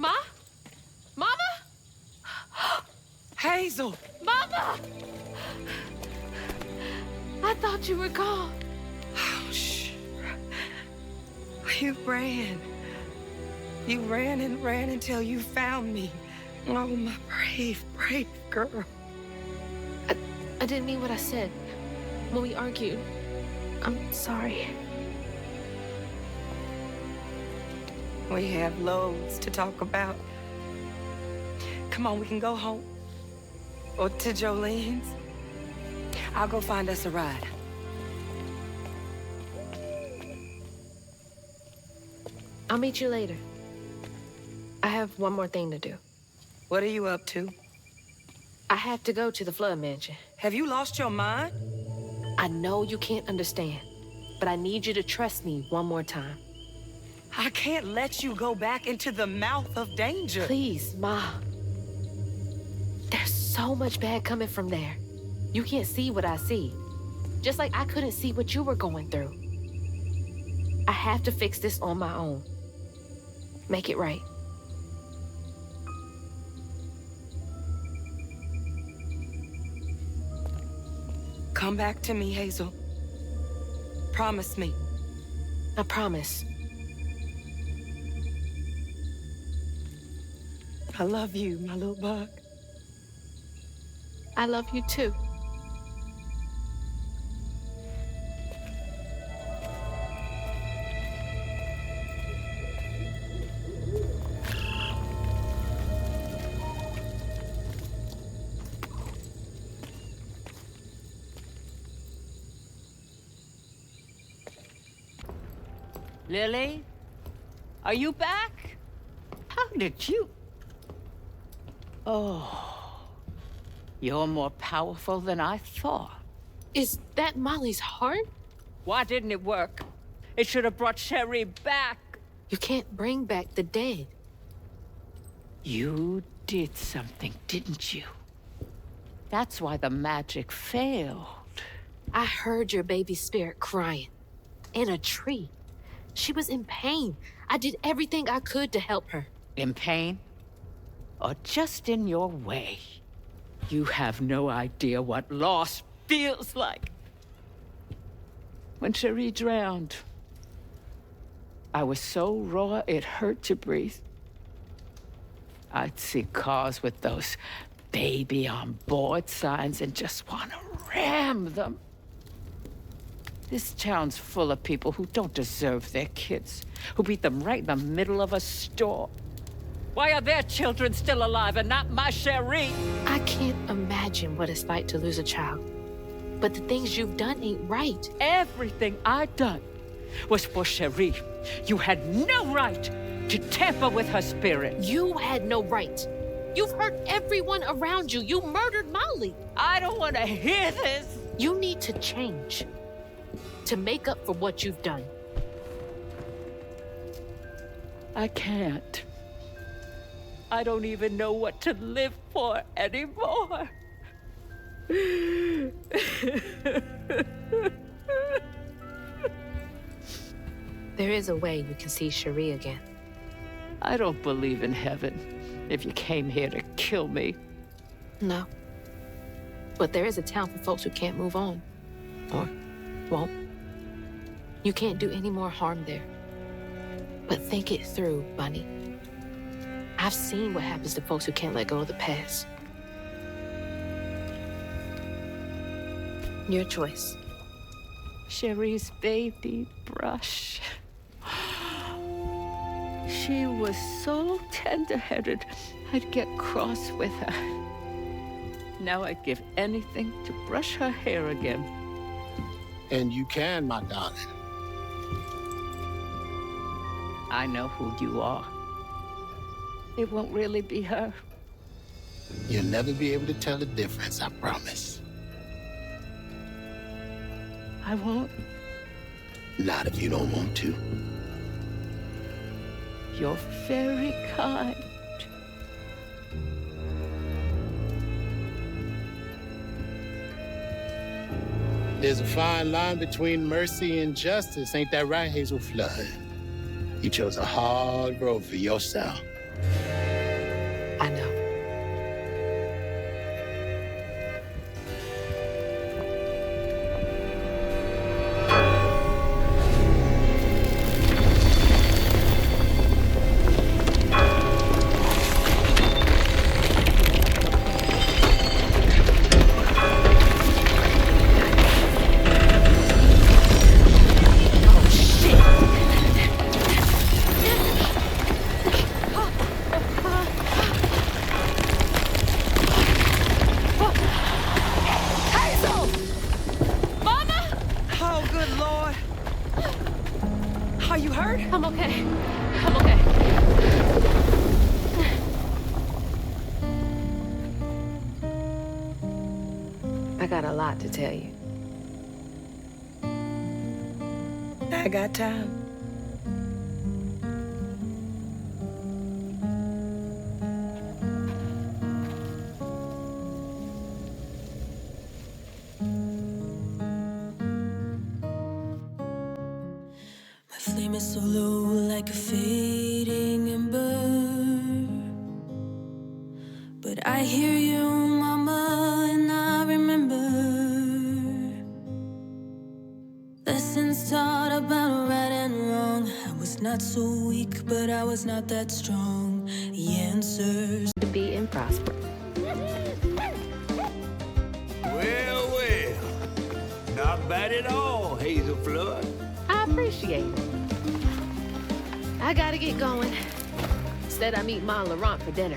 Ma? Mama? Hazel! Mama! I thought you were gone. Oh, shh. You ran. You ran and ran until you found me. Oh, my brave, brave girl. I didn't mean what I said when we argued. I'm sorry. We have loads to talk about. Come on, we can go home. Or to Jolene's. I'll go find us a ride. I'll meet you later. I have one more thing to do. What are you up to? I have to go to the flood mansion. Have you lost your mind? I know you can't understand, but I need you to trust me one more time. I can't let you go back into the mouth of danger. Please, Ma. There's so much bad coming from there. You can't see what I see. Just like I couldn't see what you were going through. I have to fix this on my own. Make it right. Come back to me, Hazel. Promise me. I promise. I love you, my little bug. I love you too. Lily? Are you back? How did you... Oh, you're more powerful than I thought. Is that Molly's heart? Why didn't it work? It should have brought Sherry back. You can't bring back the dead. You did something, didn't you? That's why the magic failed. I heard your baby spirit crying. In a tree. She was in pain. I did everything I could to help her. In pain? Or just in your way? You have no idea what loss feels like. When Cherie drowned, I was so raw it hurt to breathe. I'd see cars with those baby on board signs and just want to ram them. This town's full of people who don't deserve their kids, who beat them right in the middle of a store. Why are their children still alive and not my Cherie? I can't imagine what it's like to lose a child. But the things you've done ain't right. Everything I've done was for Cherie. You had no right to tamper with her spirit. You had no right. You've hurt everyone around you. You murdered Molly. I don't want to hear this. You need to change. To make up for what you've done. I can't. I don't even know what to live for anymore. There is a way you can see Cherie again. I don't believe in heaven if you came here to kill me. No. But there is a town for folks who can't move on. Or won't. You can't do any more harm there. But think it through, Bunny. I've seen what happens to folks who can't let go of the past. Your choice. Cherie's baby brush. She was so tender-headed, I'd get cross with her. Now I'd give anything to brush her hair again. And you can, my darling. I know who you are. It won't really be her. You'll never be able to tell the difference, I promise. I won't. Not if you don't want to. You're very kind. There's a fine line between mercy and justice, ain't that right, Hazel Flood? You chose a hard road for yourself. I know. Are you hurt? I'm okay. I'm okay. I got a lot to tell you. I got time. My flame is so low, like a fading ember. But I hear you, Mama, and I remember lessons taught about right and wrong. I was not so weak, but I was not that strong. The answers To be and prosper. Well, well. Not bad at all, Hazel Flood. I appreciate it. I gotta get going. Instead, I meet Ma and Laurent for dinner.